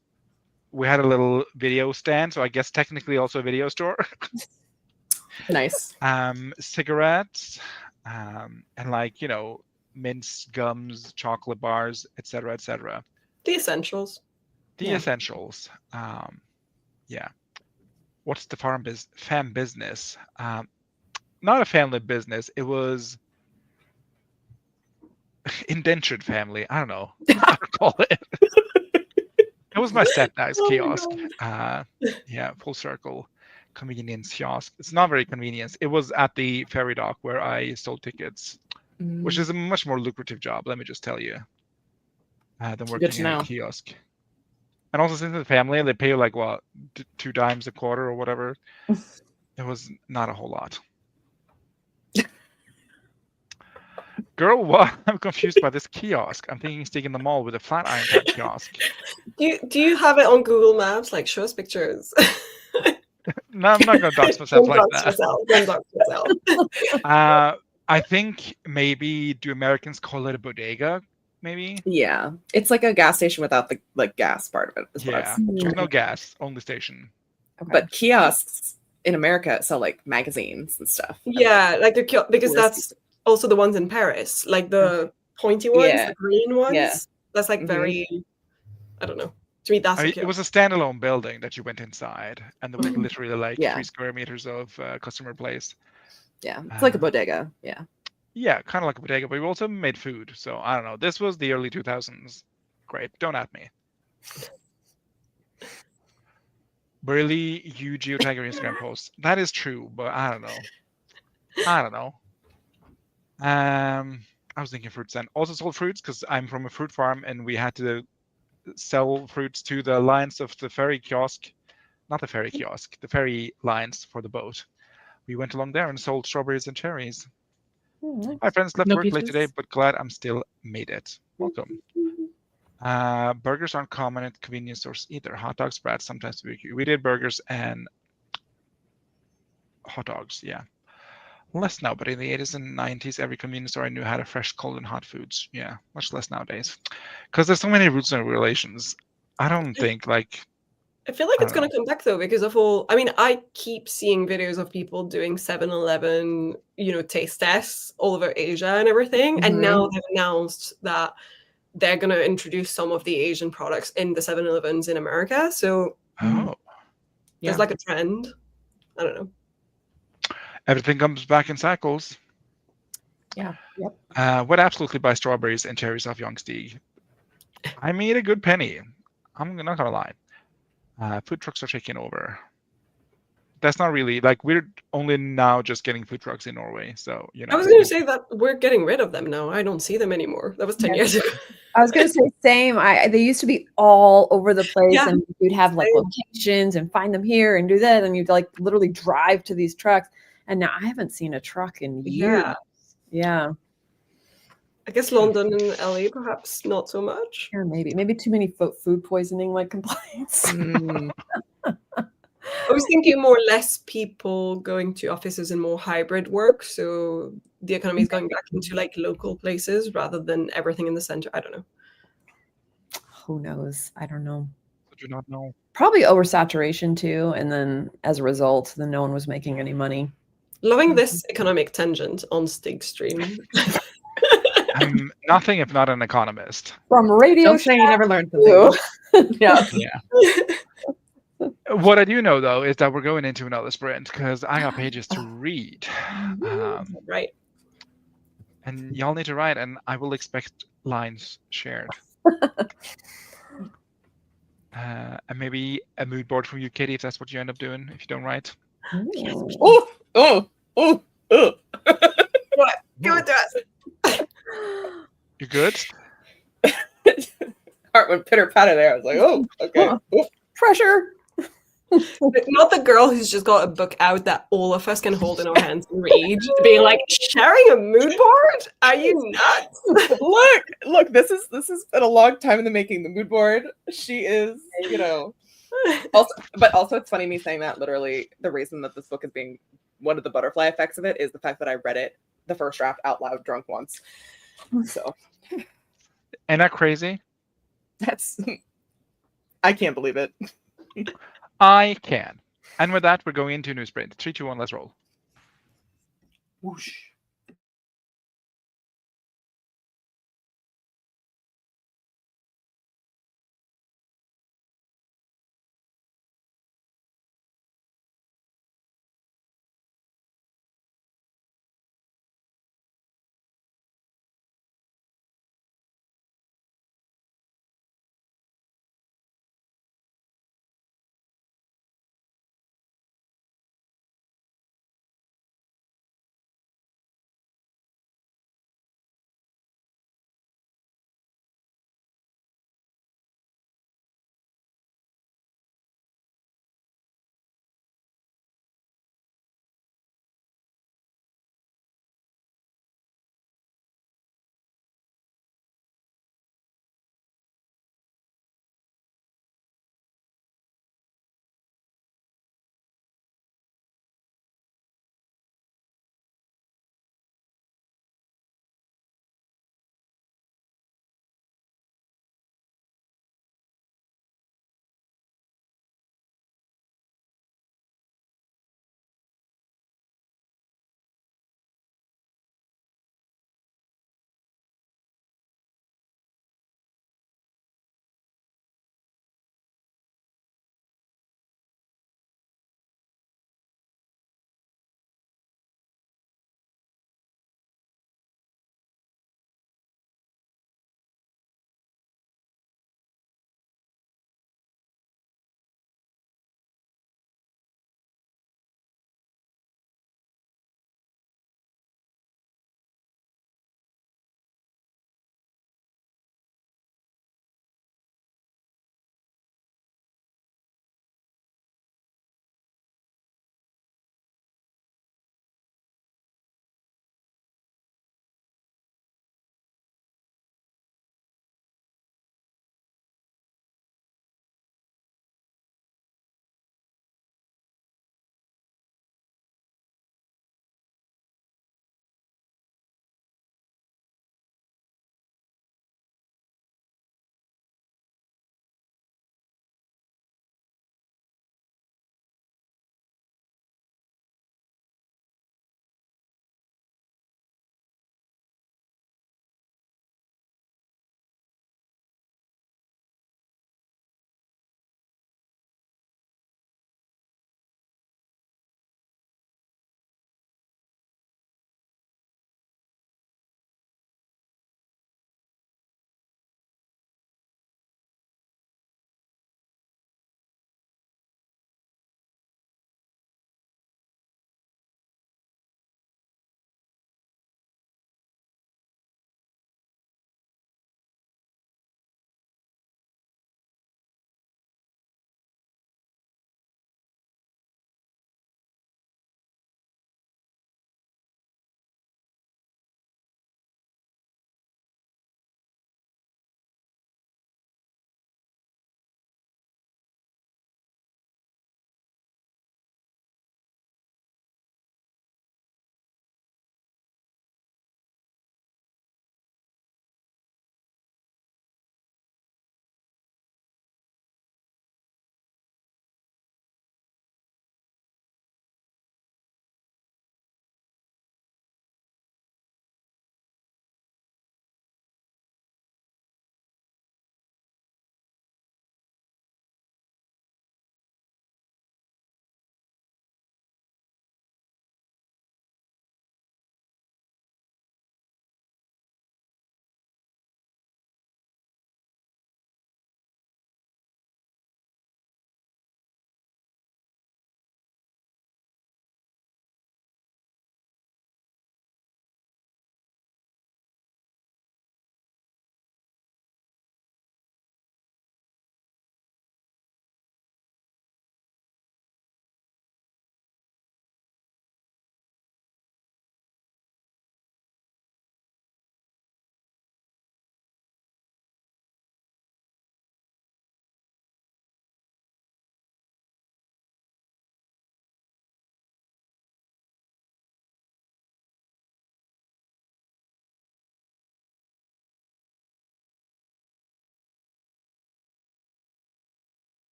we had a little video stand, so I guess technically also a video store. Nice. Cigarettes, and like, mints, gums, chocolate bars, etc., etc. The essentials. The essentials. Yeah. What's the fam business? Not a family business. It was indentured family. I don't know what to call it. It was my stepdad's kiosk. Yeah, full circle convenience kiosk. It's not very convenient. It was at the ferry dock where I sold tickets, which is a much more lucrative job, let me just tell you, than working in a kiosk. And also, since it's a family, they pay you like what, $2 a quarter or whatever. It was not a whole lot. Girl, what? I'm confused by this kiosk. I'm thinking sticking the mall with a flat iron type kiosk. Do you have it on Google Maps? Like, show us pictures. No, I'm not going to dox myself like that. Don't dox yourself. I think maybe, do Americans call it a bodega? Maybe. Yeah, it's like a gas station without the gas part of it. Yeah, there's no gas, only station. Okay. But kiosks in America sell like magazines and stuff. Yeah, like because that's also the ones in Paris, like the pointy ones, the green ones. Yeah. That's like very, I don't know. To me, that's it was a standalone building that you went inside, and there was literally like 3 square meters of customer place. Yeah, it's like a bodega. Yeah. Yeah, kind of like a bodega, but we also made food. So I don't know. This was the early 2000s. Great. Don't at me. Really, you geotag your Instagram posts. That is true, but I don't know. I was thinking fruits then. Also sold fruits because I'm from a fruit farm and we had to sell fruits to the lines of the ferry kiosk. Not the ferry kiosk, the ferry lines for the boat. We went along there and sold strawberries and cherries. Hi friends, left work late today, but glad I'm still made it. Welcome. Burgers aren't common at convenience stores either. Hot dogs, brats, sometimes we did burgers and hot dogs, yeah. Less now, but in the 80s and 90s, every convenience store I knew had a fresh, cold, and hot foods. Yeah, much less nowadays. Because there's so many roots and relations. I don't think like... I feel like it's going to come back though because of all. I mean, I keep seeing videos of people doing 7-Eleven, taste tests all over Asia and everything. And now they've announced that they're going to introduce some of the Asian products in the 7-Elevens in America. So there's like a trend. I don't know. Everything comes back in cycles. Yeah. Yep. Would absolutely buy strawberries and cherries off Youngstig. I made a good penny. I'm not going to lie. Food trucks are taking over. That's not really like we're only now just getting food trucks in Norway. So I was going to say that we're getting rid of them now. I don't see them anymore. That was 10 years ago. I was going to say same. They used to be all over the place, and you'd have like locations and find them here and do that, and you'd like literally drive to these trucks. And now I haven't seen a truck in years. Yeah. I guess London and LA perhaps not so much. Yeah, maybe too many food poisoning like complaints. I was thinking more less people going to offices and more hybrid work. So the economy is going back into like local places rather than everything in the center. I don't know. Who knows? I don't know. I do not know. Probably oversaturation too, and then as a result, then no one was making any money. Loving this economic tangent on Stig stream. I'm nothing if not an economist. From radio Don't say you never learned to something. yeah. What I do know, though, is that we're going into another sprint because I got pages to read. Right. And y'all need to write, and I will expect lines shared. And maybe a mood board from you, Katie, if that's what you end up doing if you don't write. Oh. What? Give it to us. You good? Heart went pitter patter there. I was like, oh, okay. Oh. Pressure. Not the girl who's just got a book out that all of us can hold in our hands and read, being like, sharing a mood board? Are you nuts? Look, this has been a long time in the making. The mood board. She is, also it's funny me saying that. Literally, the reason that this book is being one of the butterfly effects of it is the fact that I read it, the first draft, out loud drunk once. So Ain't that crazy? I can't believe it. I can. And with that, we're going into a new sprint. 3, 2, 1, let's roll. Whoosh.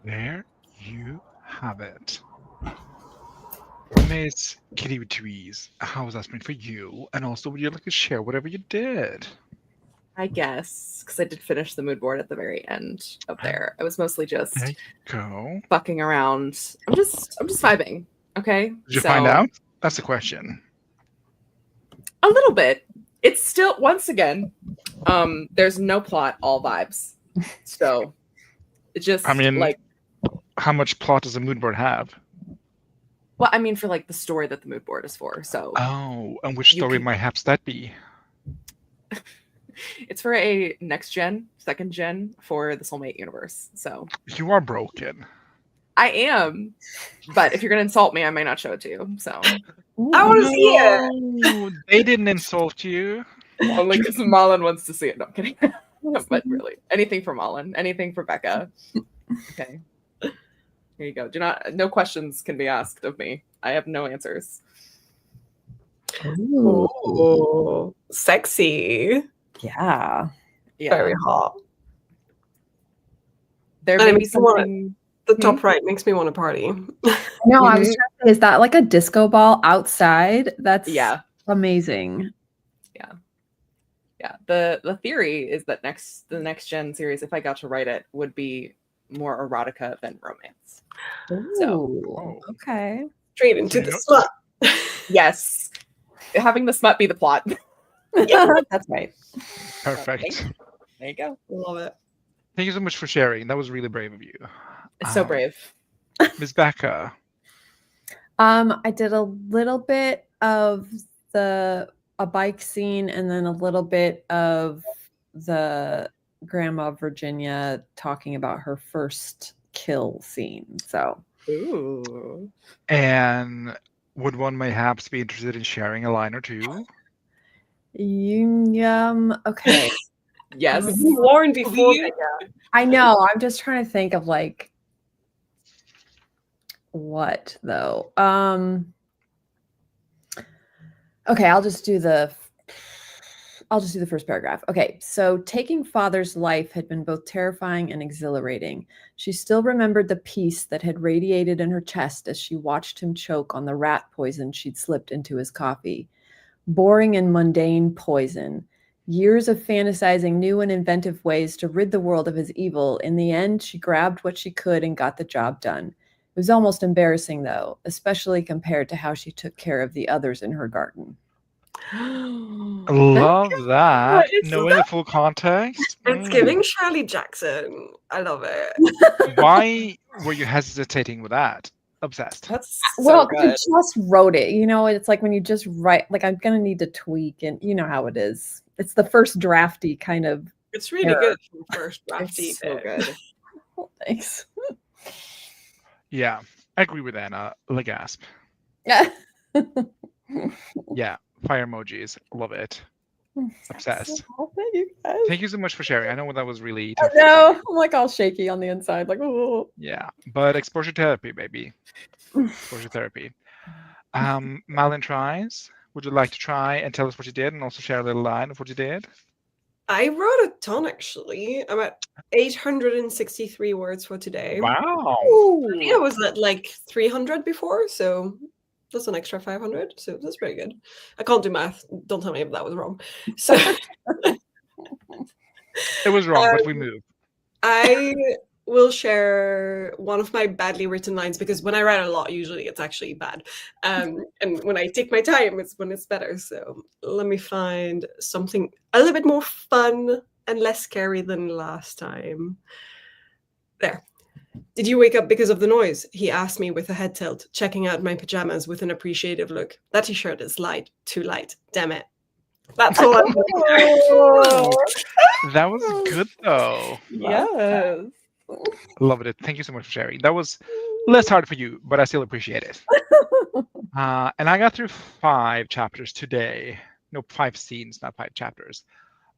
There you have it. Miss Kitty Tweez, how was that been for you? And also, would you like to share whatever you did? I guess, because I did finish the mood board at the very end of there. I was mostly just There you go. fucking around. I'm just vibing. Okay. Did you find out? That's the question. A little bit. It's still, once again, there's no plot, all vibes. So it just, I mean, like, how much plot does a mood board have? well, I mean, for like the story that the mood board is for. So Oh, and which You story can- might perhaps that be? it's for a next gen, second gen for the Soulmate universe. So You are broken. I am, but if you're gonna insult me, I might not show it to you. So I want to see it. No, they didn't insult you. only because Malin wants to see it. No, I'm kidding. But really, anything for Malin, anything for Becca. Okay. Here you go. No questions can be asked of me. I have no answers. Ooh, Oh, sexy. yeah. Yeah. Very hot. There And may it be makes me wanna- something. The top right makes me want to party. No, I was Mhm. trying to say, is that like a disco ball outside? That's Yeah. amazing. Yeah. The theory is that the next gen series, if I got to write it, would be more erotica than romance. Ooh, okay. Straight into You the know- slut. Yes. Having the smut be the plot. That's right. Perfect. There you go. Love it. Thank you so much for sharing. That was really brave of you. It's so Um, brave. Miss Becca. I did a little bit of a bike scene and then a little bit of the Grandma Virginia talking about her first kill scene. So Ooh. And would one perhaps be interested in sharing a line or two? okay. Yes. You warned before. Please. I know. I'm just trying to think of like what though. Okay, I'll just do the first paragraph. Okay, so taking father's life had been both terrifying and exhilarating. She still remembered the peace that had radiated in her chest as she watched him choke on the rat poison she'd slipped into his coffee. Boring and mundane poison. Years of fantasizing new and inventive ways to rid the world of his evil. In the end, she grabbed what she could and got the job done. It was almost embarrassing, though, especially compared to how she took care of the others in her garden. I love that. it's Knowing the full context. It's Mm. giving Shirley Jackson. I love it. Why were you hesitating with that? Obsessed. That's Well, so I good. just wrote it. You know, it's like when you just write, like I'm going to need to tweak, and you know how it is. It's the first drafty kind of. It's really Error. good from first drafty. It's so good. Thanks. Yeah, I agree with Anna. Legasp. Yeah. Yeah, fire emojis. Love it. Obsessed. Thank you guys. Thank you so much for sharing. I know that was really I tough. know. I'm like all shaky on the inside, like, oh. Yeah, but exposure therapy, baby. Exposure therapy. Malin tries. Would you like to try and tell us what you did and also share a little line of what you did? I wrote a ton actually. I'm at 863 words for today. Wow. I think I was at like 300 before, so that's an extra 500. So that's pretty good. I can't do math. Don't tell me if that was wrong. So It was wrong, but we moved. I will share one of my badly written lines because when I write a lot, usually it's actually bad. And when I take my time, it's when it's better. So let me find something a little bit more fun and less scary than last time. There. Did you wake up because of the noise? He asked me with a head tilt, checking out my pajamas with an appreciative look. That t-shirt is light, too light. Damn it. That's all I'm That was good though. Yes. Loved it. Thank you so much for sharing. That was less hard for you, but I still appreciate it. And I got through 5 chapters today. No, 5 scenes, not 5 chapters.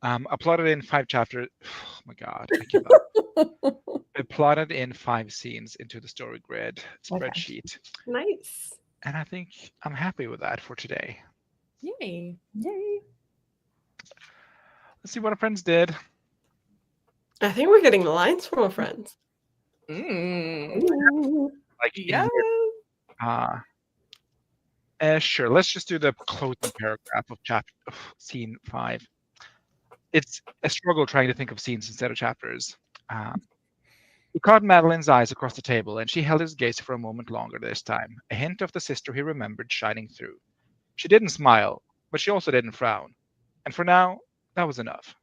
I plotted in 5 chapters. Oh my god, I give up. I plotted in 5 scenes into the story grid spreadsheet. Nice. And I think I'm happy with that for today. Yay. Yay. Let's see what our friends did. I think we're getting the lines from our friends. Mm. Like Yeah. sure. Let's just do the closing paragraph of scene 5. It's a struggle trying to think of scenes instead of chapters. He caught Madeline's eyes across the table, and she held his gaze for a moment longer this time, a hint of the sister he remembered shining through. She didn't smile, but she also didn't frown. And for now, that was enough.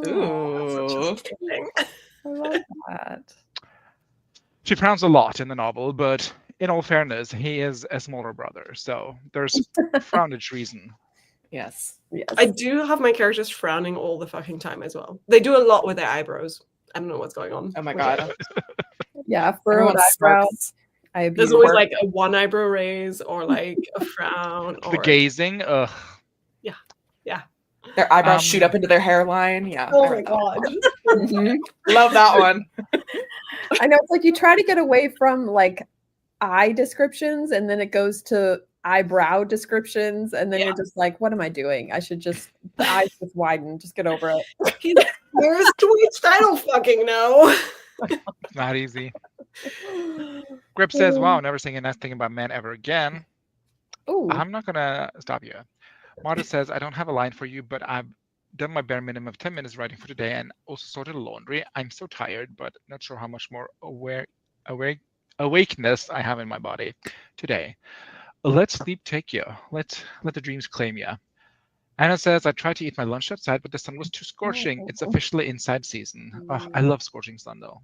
Ooh. I love that. She frowns a lot in the novel, but in all fairness, he is a smaller brother, so there's frownage reason. Yes. I do have my characters frowning all the fucking time as well. They do a lot with their eyebrows. I don't know what's going on. Oh my god. Yeah, furrowed Everyone eyebrows. smirks. There's always like a one eyebrow raise or like a frown. The Or gazing, ugh. yeah. Their eyebrows shoot up into their hairline. Yeah. Oh I my read that god. one. Love that one. I know, it's like you try to get away from like eye descriptions and then it goes to eyebrow descriptions and then you're just like, what am I doing? I should just, the eyes just widen, just get over it. Where's twitched? I don't fucking know. It's not easy. Grip says, wow, never saying a nice thing about men ever again. Ooh. I'm not gonna stop you. Marta says, I don't have a line for you, but I've done my bare minimum of 10 minutes writing for today and also sorted the laundry. I'm so tired, but not sure how much more awakeness I have in my body today. Let sleep take you. Let the dreams claim you. Anna says, I tried to eat my lunch outside, but the sun was too scorching. It's officially inside season. I love scorching sun, though.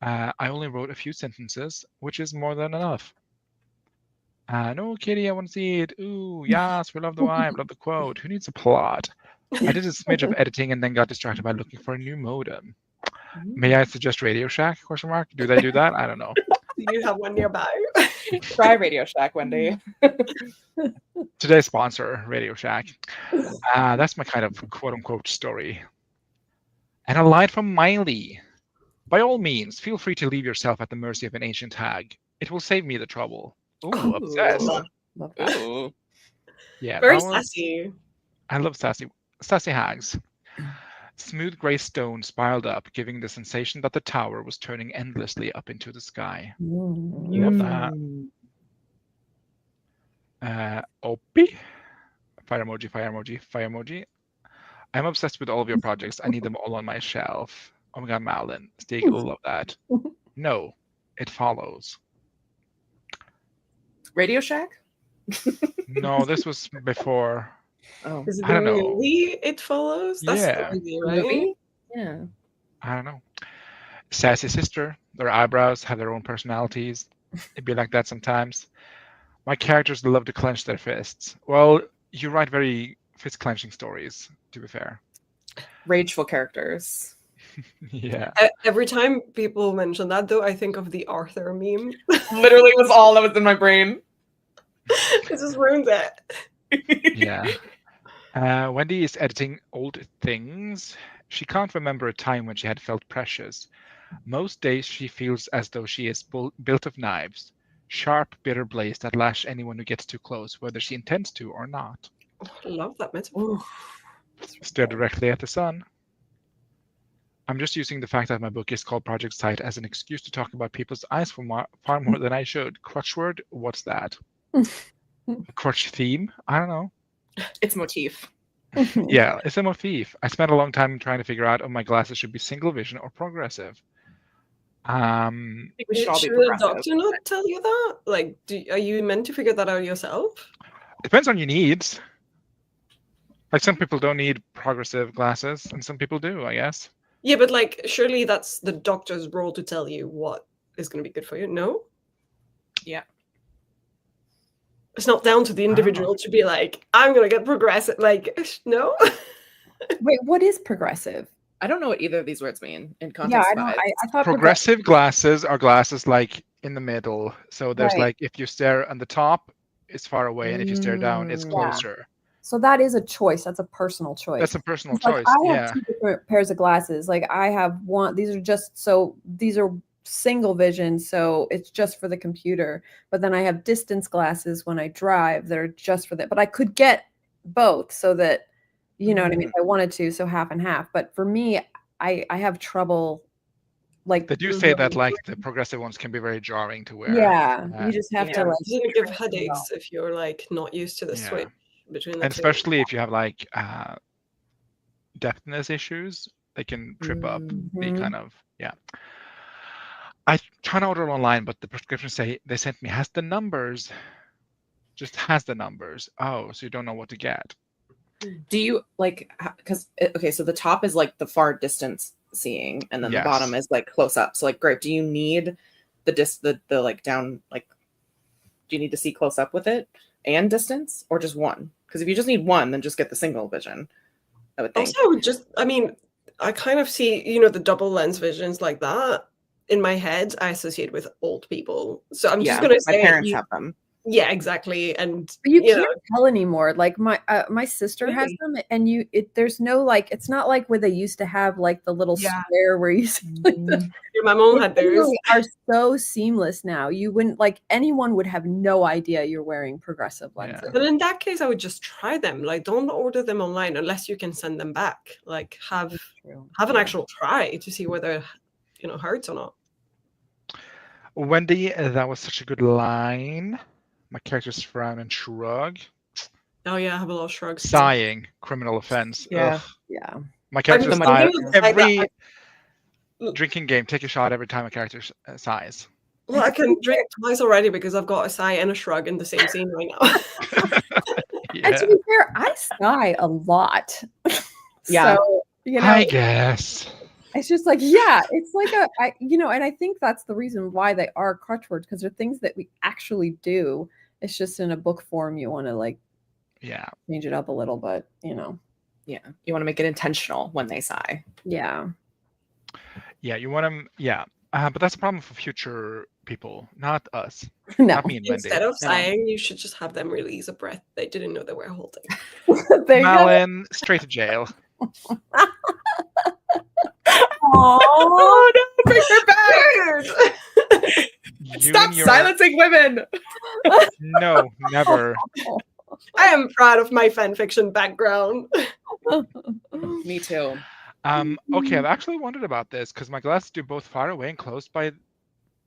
I only wrote a few sentences, which is more than enough. No, Kitty, I want to see it. Ooh, yes, we love the vibe, love the quote. Who needs a plot? I did a smidge of editing and then got distracted by looking for a new modem. May I suggest Radio Shack? ? Do they do that? I don't know. Do you have one nearby? Try Radio Shack, Wendy. Today's sponsor, Radio Shack. That's my kind of quote-unquote story. And a line from Miley. By all means, feel free to leave yourself at the mercy of an ancient hag. It will save me the trouble. Ooh, obsessed. Love that. Ooh. Yeah, Very that was- sassy. I love sassy hags. Smooth grey stone spiraled up, giving the sensation that the tower was turning endlessly up into the sky. Love that. Opie? Fire emoji, fire emoji, fire emoji. I'm obsessed with all of your projects. I need them all on my shelf. Oh my god, Malin. Stig will love that. No, it follows. Radio Shack? No, this was before. Oh. Is it I the don't know. movie It Follows? That's Yeah. the movie, right? Movie? Yeah. I don't know. Sassy sister. Their eyebrows have their own personalities. It'd be like that sometimes. My characters love to clench their fists. Well, you write very fist-clenching stories, to be fair. Rageful characters. Yeah. Every time people mention that, though, I think of the Arthur meme. Literally was all that was in my brain. It just ruins it. Yeah. Wendy is editing old things. She can't remember a time when she had felt precious. Most days she feels as though she is built of knives. Sharp, bitter blades that lash anyone who gets too close, whether she intends to or not. I love that metaphor. Stare directly at the sun. I'm just using the fact that my book is called Project Sight as an excuse to talk about people's eyes for far more than I should. Crutch word? What's that? Crutch theme? I don't know. It's motif. Yeah, it's a motif. I spent a long time trying to figure out if my glasses should be single vision or progressive. I think we should all be Should a progressive. doctor not tell you that? Like, are you meant to figure that out yourself? Depends on your needs. Like some people don't need progressive glasses, and some people do, I guess. Yeah, but like, surely that's the doctor's role to tell you what is going to be good for you. No? Yeah. It's not down to the individual to be like, I'm going to get progressive. Like, no? Wait, what is progressive? I don't know what either of these words mean in Yeah, context. I don't. I thought Progressive glasses are glasses like in the middle. So there's Right. like if you stare on the top, it's far away, and if you stare down, it's Yeah. closer. So that is a choice. That's a personal choice. That's a personal It's like, choice. I have Yeah. 2 different pairs of glasses. Like I have one. These are single vision, so it's just for the computer. But then I have distance glasses when I drive that are just for that. But I could get both so that, you know what I mean, if I wanted to, so half and half. But for me, I have trouble like They do say that like the progressive ones can be very jarring to wear. yeah, you just have Yeah, to like doesn't give train it headaches if you're like not used to the Yeah. switch between the And two. especially if you have like deafness issues, they can trip up the Mhm. kind of I try to order online, but the prescription they sent me has the numbers. Just has the numbers. Oh, so you don't know what to get. Do you like, because okay, so the top is like the far distance seeing, and then the Yes. bottom is like close up. So like, Grape, do you need the like down, like, do you need to see close up with it and distance, or just one? Because if you just need one, then just get the single vision, I would think. Also, I mean, I kind of see, you know, the double lens visions like that in my head. I associate with old people, so I'm just gonna say my parents have them. Yeah, exactly. And But you you can't know, tell anymore. Like my sister has Really? them, and there's no like, it's not like where they used to have like the little Yeah. square where you see, like the, yeah, my mom they had those. literally are so seamless now. You wouldn't like anyone would have no idea you're wearing progressive Yeah. lenses. But in that case, I would just try them. Like, don't order them online unless you can send them back. Like, have True. an Yeah. actual try to see whether hurts or not. Wendy, that was such a good line. My character's frown and shrug. Oh yeah, I have a lot of shrugs. Sighing, criminal offense. Yeah. Ugh. Yeah. My character's the sigh. thinking of the fact that Every drinking game, take a shot every time a character sighs. Well, I can drink twice already because I've got a sigh and a shrug in the same scene right now. And to be fair, I sigh a lot. Yeah. So, you know, I guess. it's just like, yeah, it's like and I think that's the reason why they are crutch words, because they're things that we actually do. It's just in a book form, you want to like change it up a little, but Yeah, you want to make it intentional when they sigh. yeah. Yeah, you want them. Yeah, but that's a problem for future people, not us. No. Not me and Wendy. Instead of sighing, you should just have them release a breath they didn't know they were holding. There you go. Malin, straight to jail. Oh no, bring her back! You Stop and your- silencing women. No, never. I am proud of my fan fiction background. Me too. Okay, I've actually wondered about this because my glasses do both far away and close by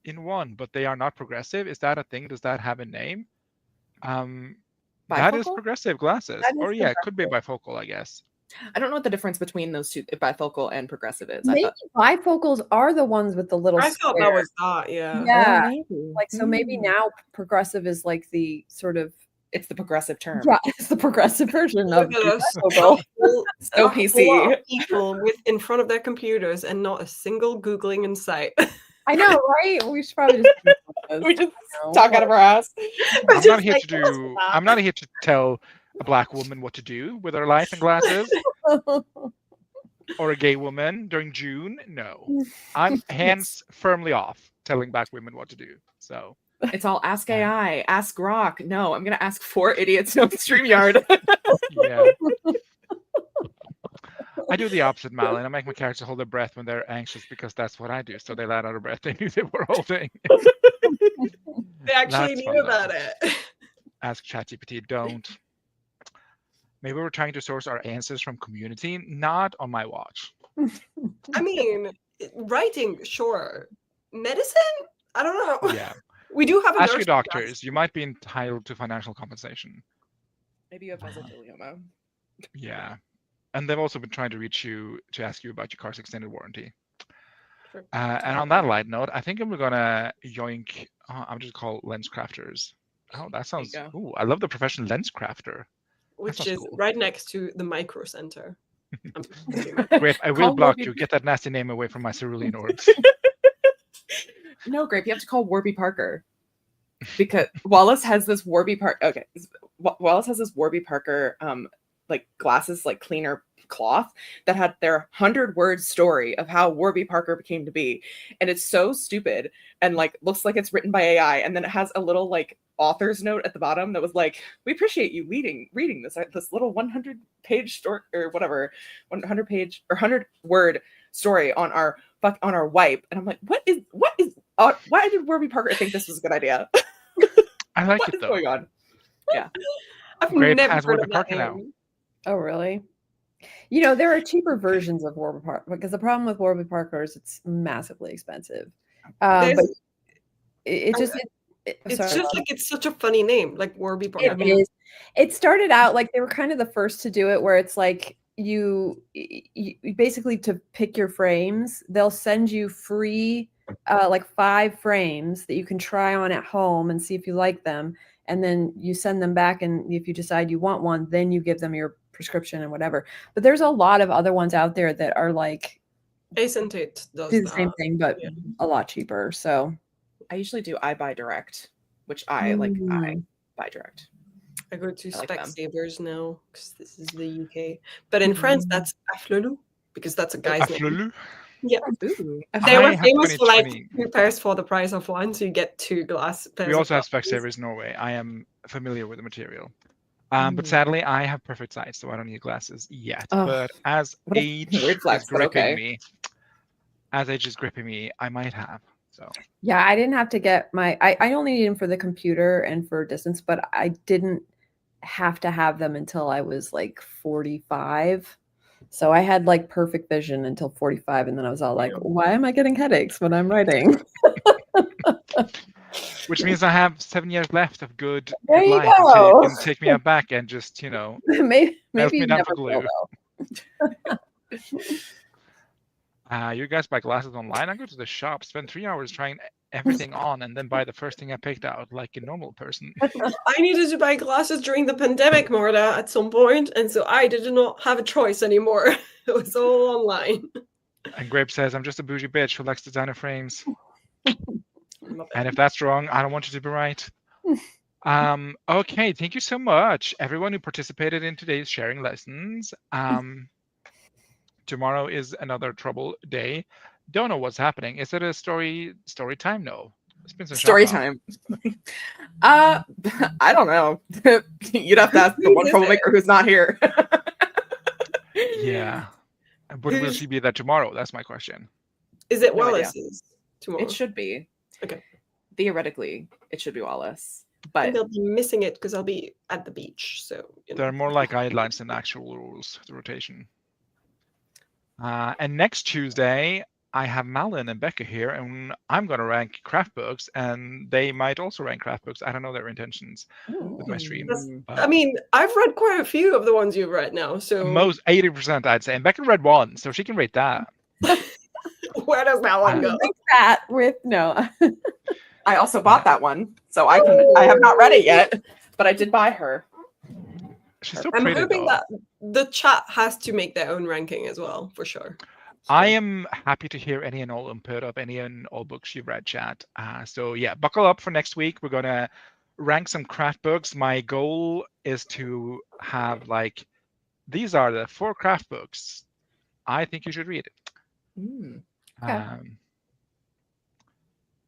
in one, but they are not progressive. Is that a thing? Does that have a name? That is Bifocal? progressive glasses. That is Or yeah, it could be bifocal, I guess. I don't know what the difference between those two, bifocal and progressive, is. Maybe bifocals are the ones with the little I thought square. that was that, yeah. Yeah. maybe. Like, so maybe now progressive is like the sort of, It's the progressive term. yeah, it's the progressive version of Look at us. bifocal. So A PC. lot of people in front of their computers and not a single Googling in sight. I know, right? We should probably just We just talk out of our ass. I'm not here to do. I'm not here to tell a black woman what to do with her life and glasses, or a gay woman during June. No, I'm hands firmly off telling black women what to do. So It's all ask AI, ask Grok. No, I'm gonna ask 4 idiots on StreamYard. yeah. I do the opposite, Malin. I make my characters hold their breath when they're anxious because that's what I do. So they let out a breath they knew they were holding. They actually That's knew fun, about though. it. Ask ChatGPT. Don't. Maybe we're trying to source our answers from community, not on my watch. I mean, writing, sure. Medicine? I don't know. Yeah. We do have a Ask your nurse doctors. You might be entitled to financial compensation. Maybe you have mesothelioma. Yeah. And they've also been trying to reach you to ask you about your car's extended warranty. Sure. And on that light note, I think we're gonna yoink. I'm just called lens crafters. Oh, that sounds. go. Ooh, I love the profession lens crafter. which sounds is cool. right next to the micro center. Great, I will Call block Warby- you. Get that nasty name away from my cerulean orbs. No, Grape, you have to call Warby Parker. Because Wallace has this Warby Parker. Okay. Wallace has this Warby Parker like glasses, like cleaner cloth that had their 100-word story of how Warby Parker came to be. And it's so stupid and like looks like it's written by AI. And then it has a little like author's note at the bottom that was like, we appreciate you reading this little 100-page story or whatever, 100-page or 100-word story on our wipe. And I'm like, what is why did Warby Parker think this was a good idea? I like What it is though. going on? Yeah. I've Grape never has heard Warby of that Parker now. name. Oh, really? You know, there are cheaper versions of Warby Parker because the problem with Warby Parker is it's massively expensive. But There's- it just It's sorry, just like it's such a funny name, like Warby Parker. it is. It started out like they were kind of the first to do it, where it's like you basically to pick your frames, they'll send you free like 5 frames that you can try on at home and see if you like them, and then you send them back, and if you decide you want one, then you give them your prescription and whatever. But there's a lot of other ones out there that are like Ace and Tate does do the same thing, but yeah. a lot cheaper. So I usually do I buy direct, which I like. I buy direct. I go to I like them. Specsavers now because this is the UK. But in France, that's Afflelou because that's a guy's name. Afflelou? Yeah. Ooh. They were I have famous for like 2020. 2 pairs for the price of one, so you get 2 glass pairs. We also of have glasses. Specsavers Norway. I am familiar with the material. But sadly, I have perfect sight, so I don't need glasses yet. Oh, but as what a age weird flex, is but gripping okay. me, as age is gripping me, I might have. So yeah, I didn't have to get my. I only need them for the computer and for distance, but I didn't have to have them until I was like 45. So I had like perfect vision until 45, and then I was all like, "Why am I getting headaches when I'm writing?" which means I have 7 years left of good There you life until go. you can take me out back and just, maybe melt me you down never for glue. will, though. You guys buy glasses online? I go to the shop, spend 3 hours trying everything on, and then buy the first thing I picked out, like a normal person. I needed to buy glasses during the pandemic, Marta, at some point, and so I did not have a choice anymore. It was all online. And Grape says, I'm just a bougie bitch who likes designer frames. And if that's wrong, I don't want you to be right. Okay, thank you so much, everyone who participated in today's sharing lessons. Tomorrow is another trouble day. Don't know what's happening. Is it a story time? No. Story time. I don't know. You'd have to ask the one troublemaker who's not here. Yeah. But will she be there tomorrow? That's my question. Is it No idea. Wallace's tomorrow? It should be. Okay. Theoretically, it should be Wallace. I But think I'll be missing it because I'll be at the beach. So They're more like guidelines than actual rules, the rotation. And next Tuesday, I have Malin and Becca here, and I'm going to rank craft books, and they might also rank craft books. I don't know their intentions with my stream. I mean, I've read quite a few of the ones you've read now. So most 80%, I'd say. And Becca read one, so she can rate that. Where does that one go? That with no. I also bought that one, so I have not read it yet, but I did buy her. She's so I'm pretty, hoping though. that the chat has to make their own ranking as well, for sure. I am happy to hear any and all input of any and all books you've read, chat. So yeah, buckle up for next week. We're gonna rank some craft books. My goal is to have like, these are the 4 craft books I think you should read. Okay.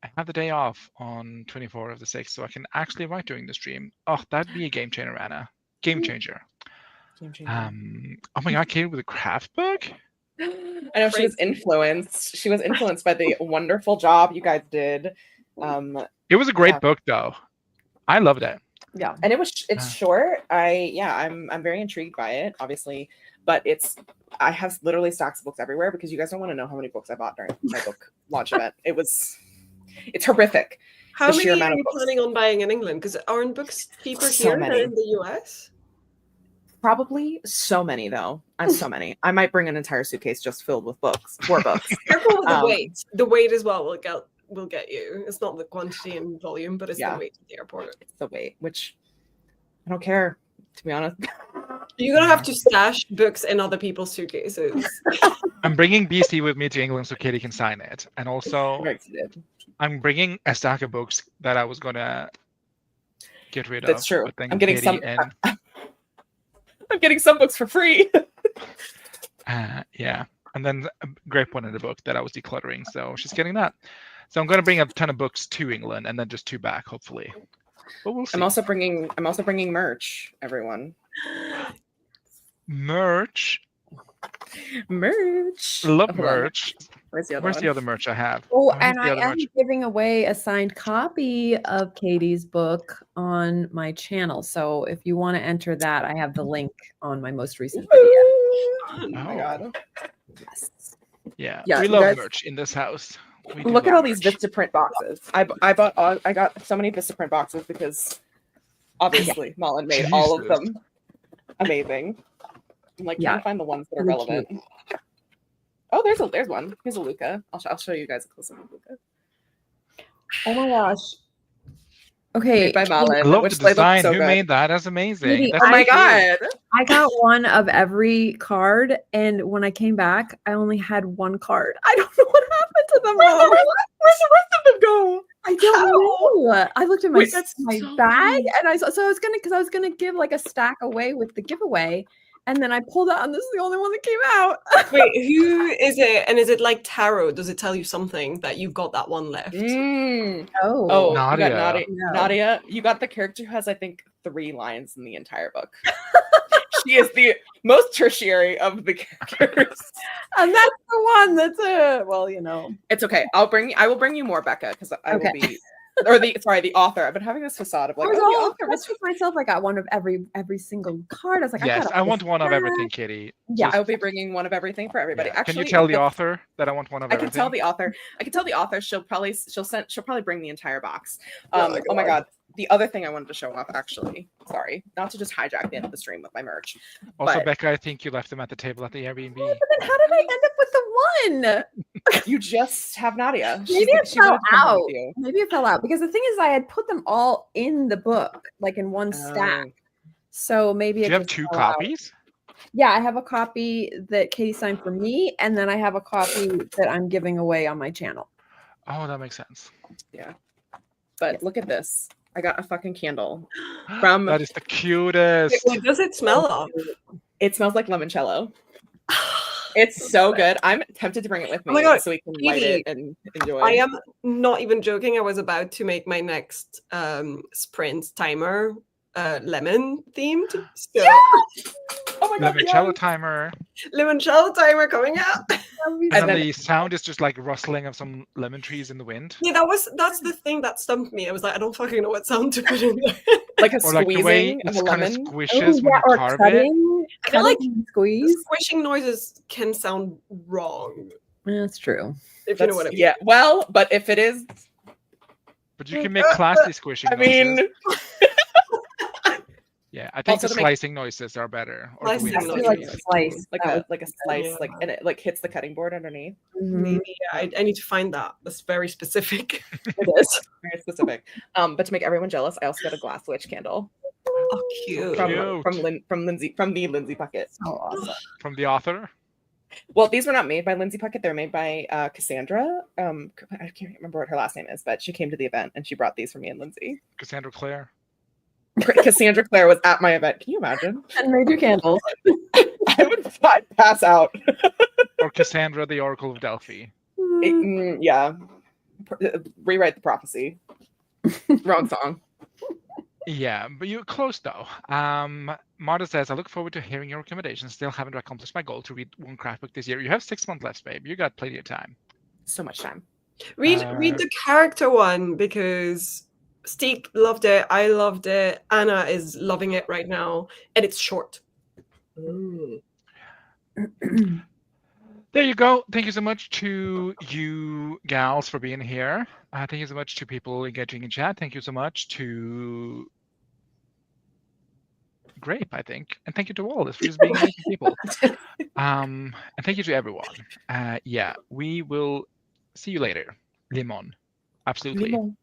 I have the day off on 24 of the 6th, so I can actually write during the stream. Oh, that'd be a game changer, Anna. Game changer. Oh my god, Katie with a craft book? I know she was influenced. She was influenced by the wonderful job you guys did. It was a great book, though. I loved it. Yeah, and it's short. I'm very intrigued by it, obviously, but I have literally stacks of books everywhere because you guys don't want to know how many books I bought during my book launch event. It's horrific. How many are you planning on buying in England? Because aren't books cheaper here than in the US? Probably so many, though. So many. I might bring an entire suitcase just filled with books. 4 books. Careful with the weight. The weight as well will get you. It's not the quantity and volume, but it's the weight at the airport. It's the weight, which I don't care, to be honest. You're gonna have to stash books in other people's suitcases. I'm bringing BC with me to England so Katie can sign it, and also I'm bringing a stack of books that I was gonna get rid of. That's true. I'm getting some. I'm getting some books for free. Yeah, and then Grape wanted a book that I was decluttering, so she's getting that. So I'm going to bring a ton of books to England and then just 2 back, hopefully. But we'll see. I'm also bringing merch, everyone. Merch. Love merch. Where's the other merch I have? Oh, and I am giving away a signed copy of Katie's book on my channel. So if you want to enter that, I have the link on my most recent video. Oh my Oh. god. Yeah, Yeah, we you love guys- merch in this house. We do Look at love all these merch. Vistaprint boxes. I got so many Vistaprint boxes because obviously Malin made all of Jesus. them amazing. I'm like trying Yeah. to find the ones that are Really relevant. Oh, there's one. Here's a Luca. I'll show you guys a close up of Luca. Oh my gosh. Okay. Made by Malin. I love which the they look design. so Who good. made that? That's amazing. Katie, That's Oh my so cute. god. I got one of every card, and when I came back, I only had one card. I don't know what happened to them all. Where's the rest of them go? I don't know. I looked at my Wait, that's my so bag, funny. and I was gonna give like a stack away with the giveaway, and then I pulled out, and this is the only one that came out. Wait, who is it? And is it like tarot? Does it tell you something that you've got that one left? Oh, Nadia. you got Nadia. No. Nadia, you got the character who has, I think, 3 lines in the entire book. She is the most tertiary of the characters. And that's the one that's well, you know. It's okay. I will bring you more, Becca, because I will Okay. be the author. I've been having this facade of like, I was oh, the all author. impressed with myself. I got one of every single card. I was like, Yes, got I want one of everything, Kitty. Yeah. I will be bringing one of everything for everybody. Yeah. Actually, Can you tell the author that I want one of I everything? can tell the author. She'll probably bring the entire box. Oh my Oh my god. The other thing I wanted to show off, actually, sorry, not to just hijack the end of the stream with my merch. Also, but- Becca, I think you left them at the table at the Airbnb. But then how did I end up with the one? You just have Nadia. Maybe it she fell wanted to come home out. with you. Maybe it fell out because the thing is, I had put them all in the book, like in one stack. Oh. So maybe Do it you have just 2 fell out. copies? Yeah, I have a copy that Katie signed for me, and then I have a copy that I'm giving away on my channel. Oh, that makes sense. But look at this. I got a fucking candle from. That is the cutest. What does it smell of? It smells like limoncello. It's so good. I'm tempted to bring it with me Oh my God, so we can light Katie, it and enjoy. I am not even joking. I was about to make my next sprint timer lemon themed. So Oh my god. Limoncello timer. limoncello timer coming out. And And then then- the sound is just like rustling of some lemon trees in the wind. Yeah, that's the thing that stumped me. I was like, I don't fucking know what sound to put in there. Like a Or like the way squeezing of it a kind of lemon. squishes when you or carve it. cutting, I feel like and squeeze. Squishing noises can sound wrong, That's true. if you know what I mean. Yeah. Well, but if it is, But you can make classy squishing I mean, noises. Yeah, I think Also the to make- slicing noises are better. Or the Slicing wind I feel noises. like noises. a slice. like that a like a slice, Yeah. like and it like hits the cutting board underneath. Mhm. Maybe I need to find that. That's very specific. It is very specific. But to make everyone jealous, I also got a glass witch candle Oh, cute. Cute. from the Lindsay Puckett. So awesome. From the author? Well, these were not made by Lindsay Puckett. They're made by Cassandra. I can't remember what her last name is, but she came to the event and she brought these for me and Lindsay. Cassandra Clare. Cassandra Clare was at my event. Can you imagine? And they do candles. I'd pass out. Or Cassandra, the Oracle of Delphi. Yeah. Rewrite the prophecy. Wrong song. Yeah, but you're close though. Marta says, I look forward to hearing your recommendations. Still haven't accomplished my goal to read one craft book this year. You have 6 months left, babe. You got plenty of time. So much time. Read the character one because Steve loved it. I loved it. Anna is loving it right now, and it's short. There you go. Thank you so much to you gals for being here. Thank you so much to people engaging in chat. Thank you so much to Grape, I think. And thank you to Wallace for just being amazing people. And thank you to everyone. Yeah, we will see you later. Limon. Absolutely. Limon.